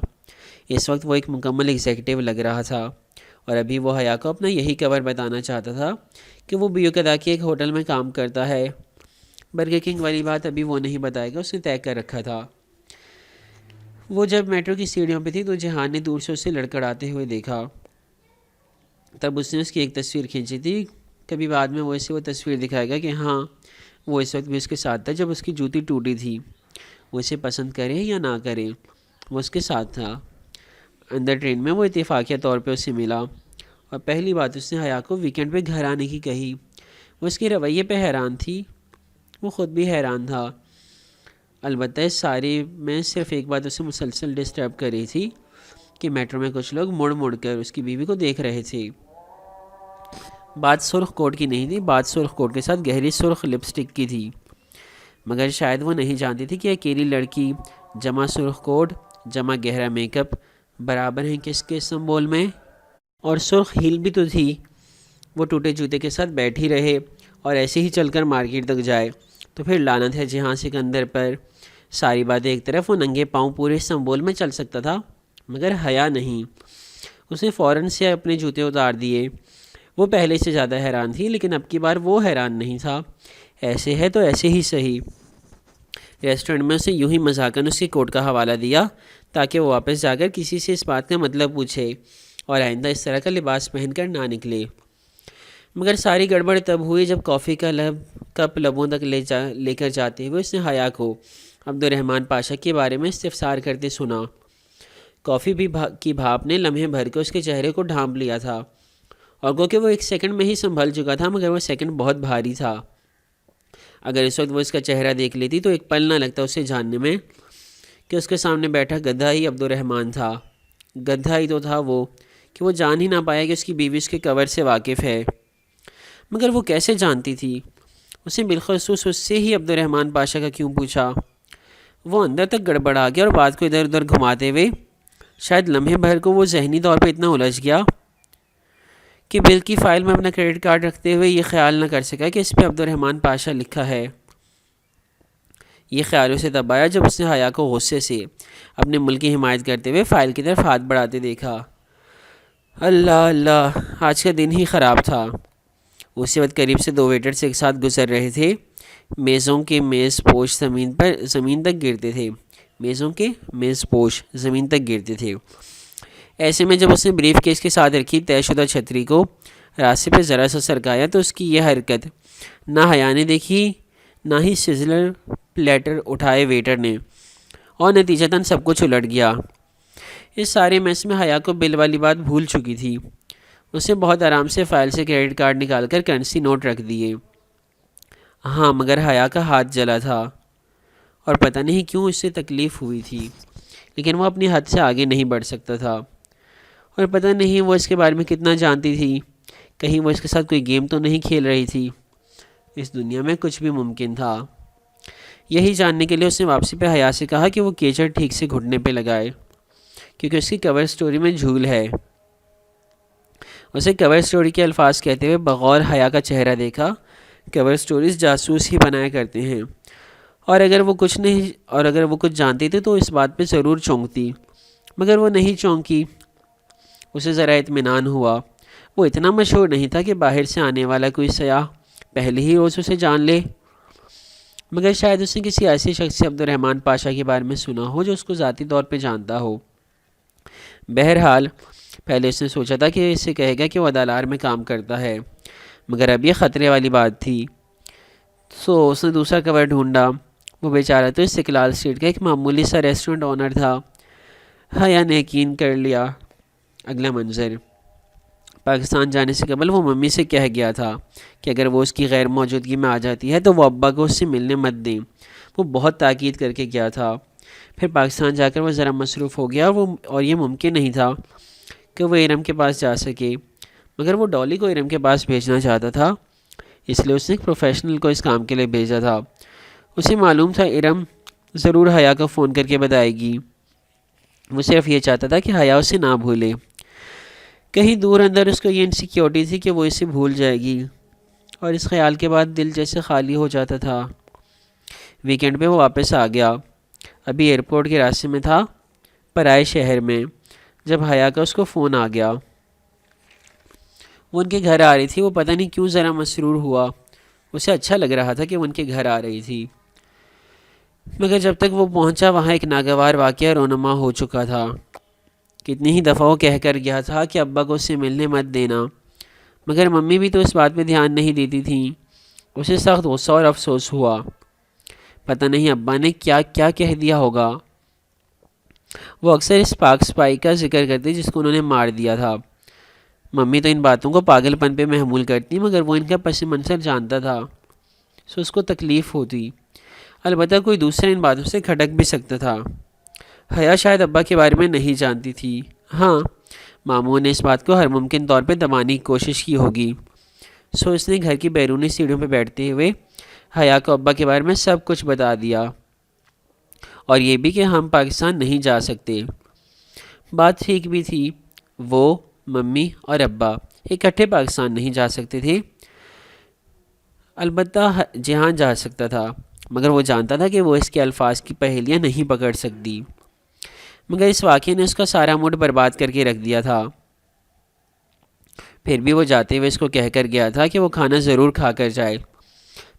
اس وقت وہ ایک مکمل ایگزیکٹو لگ رہا تھا، اور ابھی وہ حیا کو اپنا یہی کور بتانا چاہتا تھا کہ وہ بیوکدا کے ایک ہوٹل میں کام کرتا ہے۔ برگر کنگ والی بات ابھی وہ نہیں بتائے گا، اس نے طے کر رکھا تھا۔ وہ جب میٹرو کی سیڑھیوں پہ تھی تو جہان نے دور سے اسے لڑکڑاتے ہوئے دیکھا، تب اس نے اس کی ایک تصویر کھینچی تھی۔ کبھی بعد میں وہ اسے وہ تصویر دکھائے گا کہ ہاں وہ اس وقت بھی اس کے ساتھ تھا جب اس کی جوتی ٹوٹی تھی۔ وہ اسے پسند کرے یا نہ کرے، وہ اس کے ساتھ تھا۔ اندر ٹرین میں وہ اتفاقیہ طور پہ اسے ملا، اور پہلی بات اس نے حیا کو ویکینڈ پہ گھر آنے کی کہی۔ وہ اس کے رویے پہ حیران تھی، وہ خود بھی حیران تھا۔ البتہ اس ساری میں صرف ایک بات اسے مسلسل ڈسٹرب کر رہی تھی کہ میٹرو میں کچھ لوگ مڑ مڑ کر اس کی بیوی کو دیکھ رہے تھے۔ بات سرخ کوٹ کی نہیں تھی، بات سرخ کوٹ کے ساتھ گہری سرخ لپسٹک کی تھی، مگر شاید وہ نہیں جانتی تھی کہ اکیلی لڑکی جمع سرخ کوٹ جمع گہرا میک اپ برابر ہیں کس کے استنبول میں۔ اور سرخ ہیل بھی تو تھی۔ وہ ٹوٹے جوتے کے ساتھ بیٹھی رہے اور ایسے ہی چل کر مارکیٹ تک جائے تو پھر لعنت ہے جہاں سکندر پر۔ ساری باتیں ایک طرف، وہ ننگے پاؤں پورے استنبول میں چل سکتا تھا، مگر حیا نہیں۔ اس نے فوراً سے اپنے جوتے اتار دیے، وہ پہلے سے زیادہ حیران تھی، لیکن اب کی بار وہ حیران نہیں تھا۔ ایسے ہے تو ایسے ہی صحیح۔ ریسٹورنٹ میں اسے یوں ہی مذاقاً اس کے کوٹ کا حوالہ دیا تاکہ وہ واپس جا کر کسی سے اس بات کا مطلب پوچھے اور آئندہ اس طرح کا لباس پہن کر نہ نکلے۔ مگر ساری گڑبڑ تب ہوئی جب کافی کا کپ لبوں تک لے کر جاتے ہوئے اس نے حیا کو عبد الرحمن پاشا کے بارے میں استفسار کرتے سنا۔ کافی کی بھاپ نے لمحے بھر کے اس کے چہرے کو ڈھانپ لیا تھا، اور گو کہ وہ ایک سیکنڈ میں ہی سنبھل چکا تھا، مگر وہ سیکنڈ بہت بھاری تھا۔ اگر اس وقت وہ اس کا چہرہ دیکھ لیتی تو ایک پل نہ لگتا اسے جاننے میں کہ اس کے سامنے بیٹھا گدھا ہی عبد الرحمن تھا۔ گدھا ہی تو تھا وہ کہ وہ جان ہی نہ پایا کہ اس کی بیوی اس کے کور سے واقف ہے۔ مگر وہ کیسے جانتی تھی؟ اسے بالخصوص اس سے ہی عبد الرحمن پاشا کا کیوں پوچھا؟ وہ اندر تک گڑبڑا گیا اور بات کو ادھر ادھر گھماتے ہوئے شاید لمحے بھر کو وہ ذہنی طور پہ اتنا الجھ گیا کہ بل کی فائل میں اپنا کریڈٹ کارڈ رکھتے ہوئے یہ خیال نہ کر سکا کہ اس پہ عبد الرحمن پاشا لکھا ہے۔ یہ خیال اسے تب آیا جب اس نے حیا کو غصے سے اپنے ملک کی حمایت کرتے ہوئے فائل کی طرف ہاتھ بڑھاتے دیکھا۔ اللہ اللہ، آج کا دن ہی خراب تھا۔ اسی وقت قریب سے 2 ویٹرز ایک ساتھ گزر رہے تھے۔ میزوں کے میز پوش زمین تک گرتے تھے۔ میزوں کے میز پوش زمین تک گرتے تھے۔ ایسے میں جب اس نے بریف کیس کے ساتھ رکھی طے شدہ چھتری کو راستے پہ ذرا سا سرکایا تو اس کی یہ حرکت نہ حیا نے دیکھی، نہ ہی سزلر پلیٹر اٹھائے ویٹر نے، اور نتیجتاً سب کچھ الٹ گیا۔ اس سارے میس میں حیا کو بل والی بات بھول چکی تھی۔ اسے بہت آرام سے فائل سے کریڈٹ کارڈ نکال کر کرنسی نوٹ رکھ دیے۔ ہاں، مگر حیا کا ہاتھ جلا تھا اور پتہ نہیں کیوں اس سے تکلیف ہوئی تھی، لیکن وہ اپنی حد سے آگے نہیں بڑھ سکتا تھا، اور پتہ نہیں وہ اس کے بارے میں کتنا جانتی تھی۔ کہیں وہ اس کے ساتھ کوئی گیم تو نہیں کھیل رہی تھی؟ اس دنیا میں کچھ بھی ممکن تھا۔ یہی جاننے کے لیے اس نے واپسی پہ حیا سے کہا کہ وہ کیچڑ ٹھیک سے گھٹنے پہ لگائے، کیونکہ اس کی کور سٹوری میں جھول ہے۔ اسے کور سٹوری کے الفاظ کہتے ہوئے بغور حیا کا چہرہ دیکھا۔ کور سٹوریز جاسوس ہی بنایا کرتے ہیں، اور اگر وہ کچھ جانتی تھی تو اس بات پہ ضرور چونکتی، مگر وہ نہیں چونکی۔ اسے ذرا اطمینان ہوا۔ وہ اتنا مشہور نہیں تھا کہ باہر سے آنے والا کوئی سیاح پہلے ہی روز اسے جان لے، مگر شاید اس نے کسی ایسے شخص سے عبد الرحمن پاشا کے بارے میں سنا ہو جو اس کو ذاتی طور پہ جانتا ہو۔ بہرحال پہلے اس نے سوچا تھا کہ اسے کہے گا کہ وہ ادالار میں کام کرتا ہے، مگر اب یہ خطرے والی بات تھی۔ اس نے دوسرا کور ڈھونڈا۔ وہ بیچارہ تو استقلال اسٹریٹ کا ایک معمولی سا ریسٹورنٹ آنر تھا۔ حیا نے یقین کر لیا۔ اگلا منظر، پاکستان جانے سے قبل وہ ممی سے کہہ گیا تھا کہ اگر وہ اس کی غیر موجودگی میں آ جاتی ہے تو وہ ابا کو اس سے ملنے مت دیں۔ وہ بہت تاکید کر کے گیا تھا۔ پھر پاکستان جا کر وہ ذرا مصروف ہو گیا، اور یہ ممکن نہیں تھا کہ وہ ارم کے پاس جا سکے، مگر وہ ڈالی کو ارم کے پاس بھیجنا چاہتا تھا، اس لیے اس نے ایک پروفیشنل کو اس کام کے لیے بھیجا تھا۔ اسے معلوم تھا ارم ضرور حیا کو فون کر کے بتائے گی۔ وہ صرف یہ چاہتا تھا کہ حیا اسے نہ بھولے۔ کہیں دور اندر اس کو یہ انسیکیورٹی تھی کہ وہ اسے بھول جائے گی، اور اس خیال کے بعد دل جیسے خالی ہو جاتا تھا۔ ویکینڈ پہ وہ واپس آ گیا۔ ابھی ایئرپورٹ کے راستے میں تھا، پرائے شہر میں، جب حیا کا اس کو فون آ گیا۔ وہ ان کے گھر آ رہی تھی۔ وہ پتہ نہیں کیوں ذرا مسرور ہوا۔ اسے اچھا لگ رہا تھا کہ وہ ان کے گھر آ رہی تھی، مگر جب تک وہ پہنچا وہاں ایک ناگوار واقعہ رونما ہو چکا تھا۔ کتنی ہی دفعہ وہ کہہ کر گیا تھا کہ ابا کو اس سے ملنے مت دینا، مگر ممی بھی تو اس بات پہ دھیان نہیں دیتی تھیں۔ اسے سخت غصہ اور افسوس ہوا۔ پتہ نہیں ابا نے کیا کیا کہہ دیا ہوگا۔ وہ اکثر اس پاک سپائی کا ذکر کرتے جس کو انہوں نے مار دیا تھا۔ ممی تو ان باتوں کو پاگل پن پہ محمول کرتی، مگر وہ ان کا پس منظر جانتا تھا، اس کو تکلیف ہوتی۔ البتہ کوئی دوسرا ان باتوں سے کھٹک بھی سکتا تھا۔ حیا شاید ابا کے بارے میں نہیں جانتی تھی۔ ہاں، ماموں نے اس بات کو ہر ممکن طور پہ دبانے کی کوشش کی ہوگی۔ اس نے گھر کی بیرونی سیڑھیوں پہ بیٹھتے ہوئے حیا کو ابا کے بارے میں سب کچھ بتا دیا، اور یہ بھی کہ ہم پاکستان نہیں جا سکتے۔ بات ٹھیک بھی تھی، وہ، ممی اور ابا اکٹھے پاکستان نہیں جا سکتے تھے۔ البتہ جہاں جا سکتا تھا، مگر وہ جانتا تھا کہ وہ اس کے الفاظ کی پہیلیاں نہیں پکڑ سکتی۔ مگر اس واقعے نے اس کا سارا موڈ برباد کر کے رکھ دیا تھا۔ پھر بھی وہ جاتے ہوئے اس کو کہہ کر گیا تھا کہ وہ کھانا ضرور کھا کر جائے۔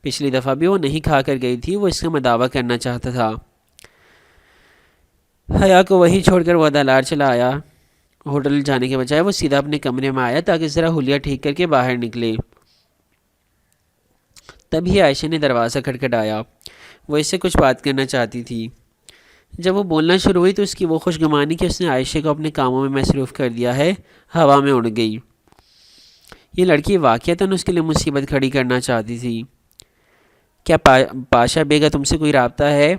پچھلی دفعہ بھی وہ نہیں کھا کر گئی تھی، وہ اس کا مداوع کرنا چاہتا تھا۔ حیا کو وہی چھوڑ کر وہ دلار چلا آیا۔ ہوٹل جانے کے بجائے وہ سیدھا اپنے کمرے میں آیا تاکہ ذرا حلیہ ٹھیک کر کے باہر نکلے۔ تبھی عائشہ نے دروازہ کھٹکھٹایا۔ وہ اس سے کچھ بات کرنا چاہتی تھی۔ جب وہ بولنا شروع ہوئی تو اس کی وہ خوش گمانی کہ اس نے عائشہ کو اپنے کاموں میں مصروف کر دیا ہے ہوا میں اڑ گئی۔ یہ لڑکی واقعتاً اس کے لیے مصیبت کھڑی کرنا چاہتی تھی۔ کیا پاشا بیگا تم سے کوئی رابطہ ہے؟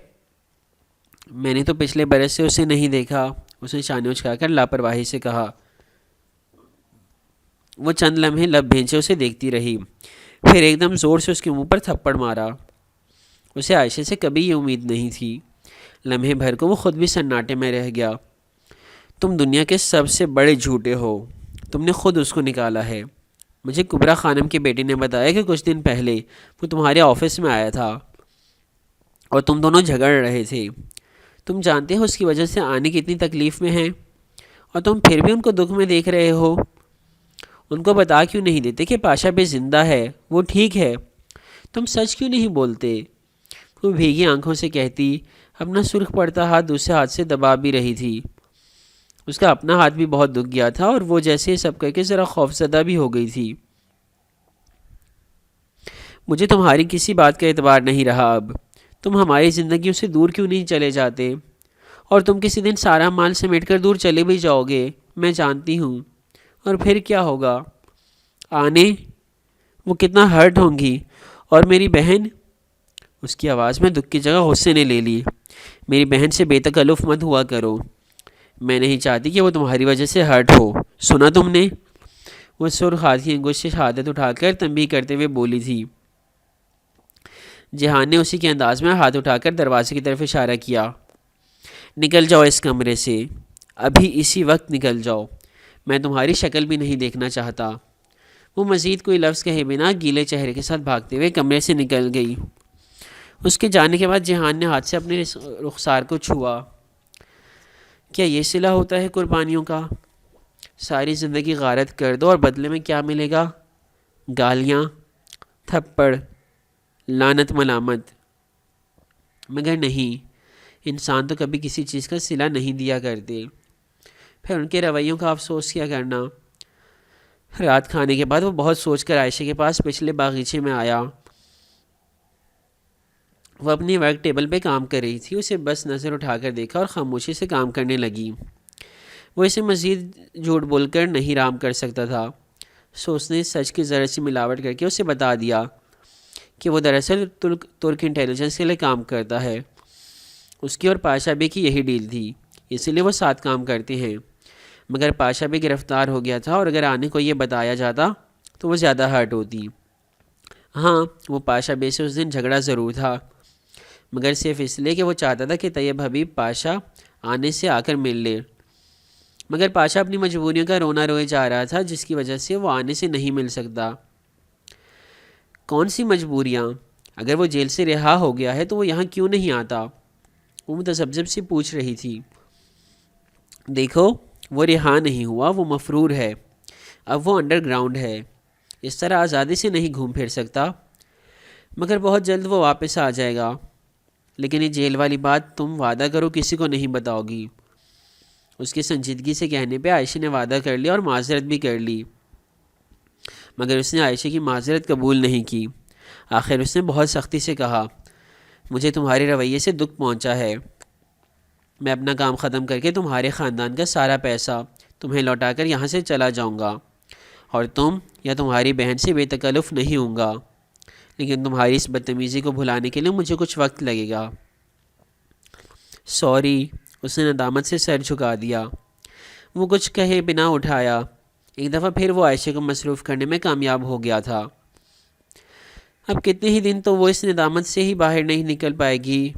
میں نے تو پچھلے برس سے اسے نہیں دیکھا، اس نے شانے اچکا کر لاپرواہی سے کہا۔ وہ چند لمحے لب بھینچے اسے دیکھتی رہی، پھر ایک دم زور سے اس کے منہ پر تھپڑ مارا۔ اسے عائشہ سے کبھی یہ امید نہیں تھی۔ لمحے بھر کو وہ خود بھی سناٹے میں رہ گیا۔ تم دنیا کے سب سے بڑے جھوٹے ہو، تم نے خود اس کو نکالا ہے۔ مجھے کبرا خانم کے بیٹے نے بتایا کہ کچھ دن پہلے وہ تمہارے آفس میں آیا تھا اور تم دونوں جھگڑ رہے تھے۔ تم جانتے ہو اس کی وجہ سے آنے کی اتنی تکلیف میں ہیں، اور تم پھر بھی ان کو دکھ میں دیکھ رہے ہو۔ ان کو بتا کیوں نہیں دیتے کہ پاشا بے زندہ ہے، وہ ٹھیک ہے؟ تم سچ کیوں نہیں بولتے؟ وہ بھیگی آنکھوں سے کہتی، اپنا سرخ پڑتا ہاتھ دوسرے ہاتھ سے دبا بھی رہی تھی۔ اس کا اپنا ہاتھ بھی بہت دکھ گیا تھا اور وہ جیسے سب کر کے ذرا خوفزدہ بھی ہو گئی تھی۔ مجھے تمہاری کسی بات کا اعتبار نہیں رہا اب۔ تم ہماری زندگیوں سے دور کیوں نہیں چلے جاتے؟ اور تم کسی دن سارا مال سمیٹ کر دور چلے بھی جاؤ گے، میں جانتی ہوں۔ اور پھر کیا ہوگا؟ آنے وہ کتنا ہرٹ ہوں گی، اور میری بہن۔ اس کی آواز میں دکھ کی جگہ غصے نے لے لی۔ میری بہن سے بے تکلف مت ہوا کرو، میں نہیں چاہتی کہ وہ تمہاری وجہ سے ہرٹ ہو، سنا تم نے؟ وہ سرخ ہاتھ کی انگشت سے شہادت اٹھا کر تنبیہ کرتے ہوئے بولی تھی۔ جہان نے اسی کے انداز میں ہاتھ اٹھا کر دروازے کی طرف اشارہ کیا۔ نکل جاؤ اس کمرے سے، ابھی اسی وقت نکل جاؤ، میں تمہاری شکل بھی نہیں دیکھنا چاہتا۔ وہ مزید کوئی لفظ کہے بنا گیلے چہرے کے ساتھ بھاگتے ہوئے کمرے سے نکل گئی۔ اس کے جانے کے بعد جہان نے ہاتھ سے اپنے رخسار کو چھوا۔ کیا یہ صلہ ہوتا ہے قربانیوں کا؟ ساری زندگی غارت کر دو اور بدلے میں کیا ملے گا؟ گالیاں، تھپڑ، لعنت، ملامت۔ مگر نہیں، انسان تو کبھی کسی چیز کا صلہ نہیں دیا کرتے۔ پھر ان کے رویوں کا افسوس کیا کرنا۔ رات کھانے کے بعد وہ بہت سوچ کر عائشہ کے پاس پچھلے باغیچے میں آیا۔ وہ اپنی ورک ٹیبل پہ کام کر رہی تھی، اسے بس نظر اٹھا کر دیکھا اور خاموشی سے کام کرنے لگی۔ وہ اسے مزید جھوٹ بول کر نہیں رام کر سکتا تھا، سو اس نے سچ کی ذرا سی ملاوٹ کر کے اسے بتا دیا کہ وہ دراصل ترک انٹیلیجنس کے لیے کام کرتا ہے۔ اس کی اور پاشا بے کی یہی ڈیل تھی، اسی لیے وہ ساتھ کام کرتے ہیں۔ مگر پاشا بے گرفتار ہو گیا تھا، اور اگر آنے کو یہ بتایا جاتا تو وہ زیادہ ہرٹ ہوتی۔ ہاں، وہ پاشا بے سے اس دن جھگڑا ضرور تھا، مگر صرف اس لیے کہ وہ چاہتا تھا کہ طیب حبیب پاشا آنے سے آ کر مل لے۔ مگر پاشا اپنی مجبوریوں کا رونا روئے جا رہا تھا، جس کی وجہ سے وہ آنے سے نہیں مل سکتا۔ کون سی مجبوریاں؟ اگر وہ جیل سے رہا ہو گیا ہے تو وہ یہاں کیوں نہیں آتا؟ وہ متذبذب سی پوچھ رہی تھی۔ دیکھو، وہ رہا نہیں ہوا، وہ مفرور ہے، اب وہ انڈر گراؤنڈ ہے، اس طرح آزادی سے نہیں گھوم پھر سکتا۔ مگر بہت جلد وہ واپس آ جائے گا۔ لیکن یہ جیل والی بات تم وعدہ کرو کسی کو نہیں بتاؤ گی۔ اس کی سنجیدگی سے کہنے پہ عائشہ نے وعدہ کر لیا اور معذرت بھی کر لی، مگر اس نے عائشہ کی معذرت قبول نہیں کی۔ آخر اس نے بہت سختی سے کہا، مجھے تمہارے رویے سے دکھ پہنچا ہے، میں اپنا کام ختم کر کے تمہارے خاندان کا سارا پیسہ تمہیں لوٹا کر یہاں سے چلا جاؤں گا، اور تم یا تمہاری بہن سے بے تکلف نہیں ہوں گا، لیکن تمہاری اس بدتمیزی کو بھلانے کے لیے مجھے کچھ وقت لگے گا۔ سوری، اس نے ندامت سے سر جھکا دیا۔ وہ کچھ کہے بنا اٹھایا۔ ایک دفعہ پھر وہ عائشہ کو مصروف کرنے میں کامیاب ہو گیا تھا۔ اب کتنے ہی دن تو وہ اس ندامت سے ہی باہر نہیں نکل پائے گی۔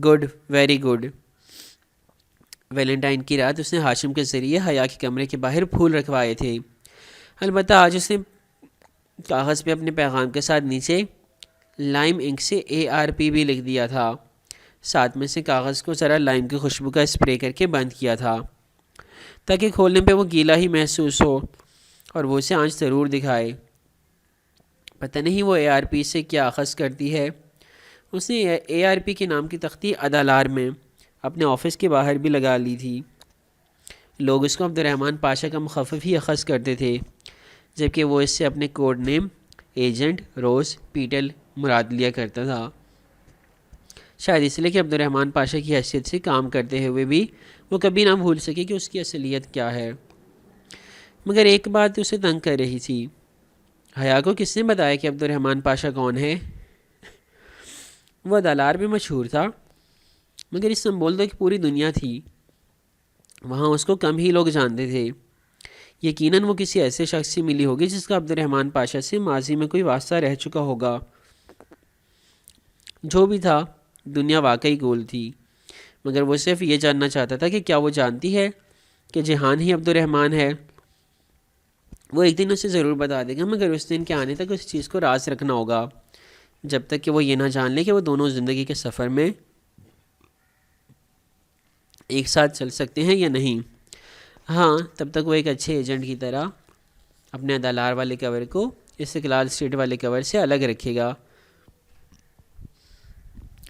Good, very good. ویلنٹائن کی رات اس نے ہاشم کے ذریعے حیا کے کمرے کے باہر پھول رکھوائے تھے۔ البتہ آج اس نے کاغذ پہ اپنے پیغام کے ساتھ نیچے لائم انک سے ARP بھی لکھ دیا تھا، ساتھ میں سے کاغذ کو ذرا لائم کی خوشبو کا اسپرے کر کے بند کیا تھا تاکہ کھولنے پہ وہ گیلا ہی محسوس ہو اور وہ اسے آنچ ضرور دکھائے۔ پتہ نہیں وہ اے آر پی سے کیا اخذ کرتی ہے۔ اس نے اے آر پی کے نام کی تختی ادالار میں اپنے آفس کے باہر بھی لگا لی تھی۔ لوگ اس کو عبد الرحمن پاشا کا مخفف ہی اخذ کرتے تھے، جبکہ وہ اس سے اپنے کوڈ نیم ایجنٹ روز پیٹل مراد لیا کرتا تھا، شاید اس لیے کہ عبد الرحمن پاشا کی حیثیت سے کام کرتے ہوئے بھی وہ کبھی نہ بھول سکے کہ اس کی اصلیت کیا ہے۔ مگر ایک بات اسے تنگ کر رہی تھی۔ حیا کو کس نے بتایا کہ عبد الرحمن پاشا کون ہے؟ وہ ادالار میں مشہور تھا، مگر استنبول تو ایک پوری دنیا تھی، وہاں اس کو کم ہی لوگ جانتے تھے۔ یقیناً وہ کسی ایسے شخص سے ملی ہوگی جس کا عبد الرحمن پاشا سے ماضی میں کوئی واسطہ رہ چکا ہوگا۔ جو بھی تھا، دنیا واقعی گول تھی، مگر وہ صرف یہ جاننا چاہتا تھا کہ کیا وہ جانتی ہے کہ جہان ہی عبد الرحمن ہے۔ وہ ایک دن اسے ضرور بتا دے گا، مگر اس دن کے آنے تک اس چیز کو راز رکھنا ہوگا، جب تک کہ وہ یہ نہ جان لے کہ وہ دونوں زندگی کے سفر میں ایک ساتھ چل سکتے ہیں یا نہیں۔ ہاں، تب تک وہ ایک اچھے ایجنٹ کی طرح اپنے ادالار والے کور کو استقلال اسٹریٹ والے کور سے الگ رکھے گا۔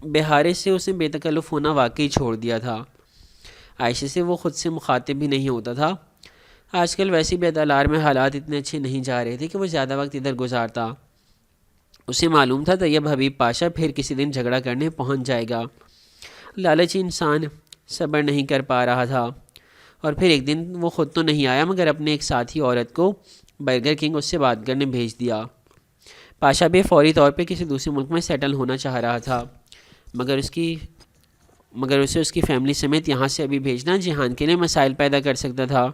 بہارے سے اس نے بے تکلف ہونا واقعی چھوڑ دیا تھا۔ عائشہ سے وہ خود سے مخاطب بھی نہیں ہوتا تھا۔ آج کل ویسے بھی ادالار میں حالات اتنے اچھے نہیں جا رہے تھے کہ وہ زیادہ وقت ادھر گزارتا۔ اسے معلوم تھا طیب حبیب پاشا پھر کسی دن جھگڑا کرنے پہنچ جائے گا۔ لالچی انسان صبر نہیں کر پا رہا تھا، اور پھر ایک دن وہ خود تو نہیں آیا مگر اپنے ایک ساتھی عورت کو برگر کنگ اس سے بات کرنے بھیج دیا۔ پاشا بے فوری طور پہ کسی دوسرے ملک میں سیٹل ہونا چاہ رہا تھا، مگر اسے اس کی فیملی سمیت یہاں سے ابھی بھیجنا جہان کے لیے مسائل پیدا کر سکتا تھا۔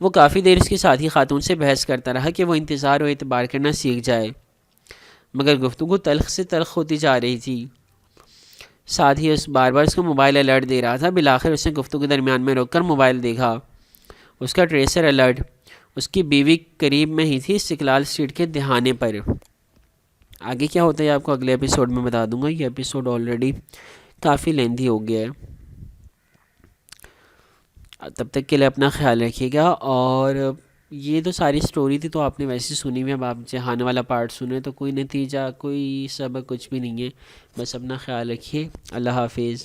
وہ کافی دیر اس کی ساتھی خاتون سے بحث کرتا رہا کہ وہ انتظار و اعتبار کرنا سیکھ جائے، مگر گفتگو تلخ سے تلخ ہوتی جا رہی تھی۔ ساتھ ہی اس بار بار اس کو موبائل الرٹ دے رہا تھا۔ بالآخر اس نے گفتگو درمیان میں روک کر موبائل دیکھا۔ اس کا ٹریسر الرٹ اس کی بیوی قریب میں ہی تھی، استقلال اسٹریٹ کے دہانے پر۔ آگے کیا ہوتا ہے آپ کو اگلے ایپیسوڈ میں بتا دوں گا۔ یہ ایپیسوڈ آلریڈی کافی لیندھی ہو گیا ہے۔ تب تک کے لیے اپنا خیال رکھیے گا، اور یہ تو ساری سٹوری تھی تو آپ نے ویسے سنی ہوئی، اب آپ جہان والا پارٹ سنیں تو کوئی نتیجہ کوئی سبق کچھ بھی نہیں ہے۔ بس اپنا خیال رکھیے۔ اللہ حافظ۔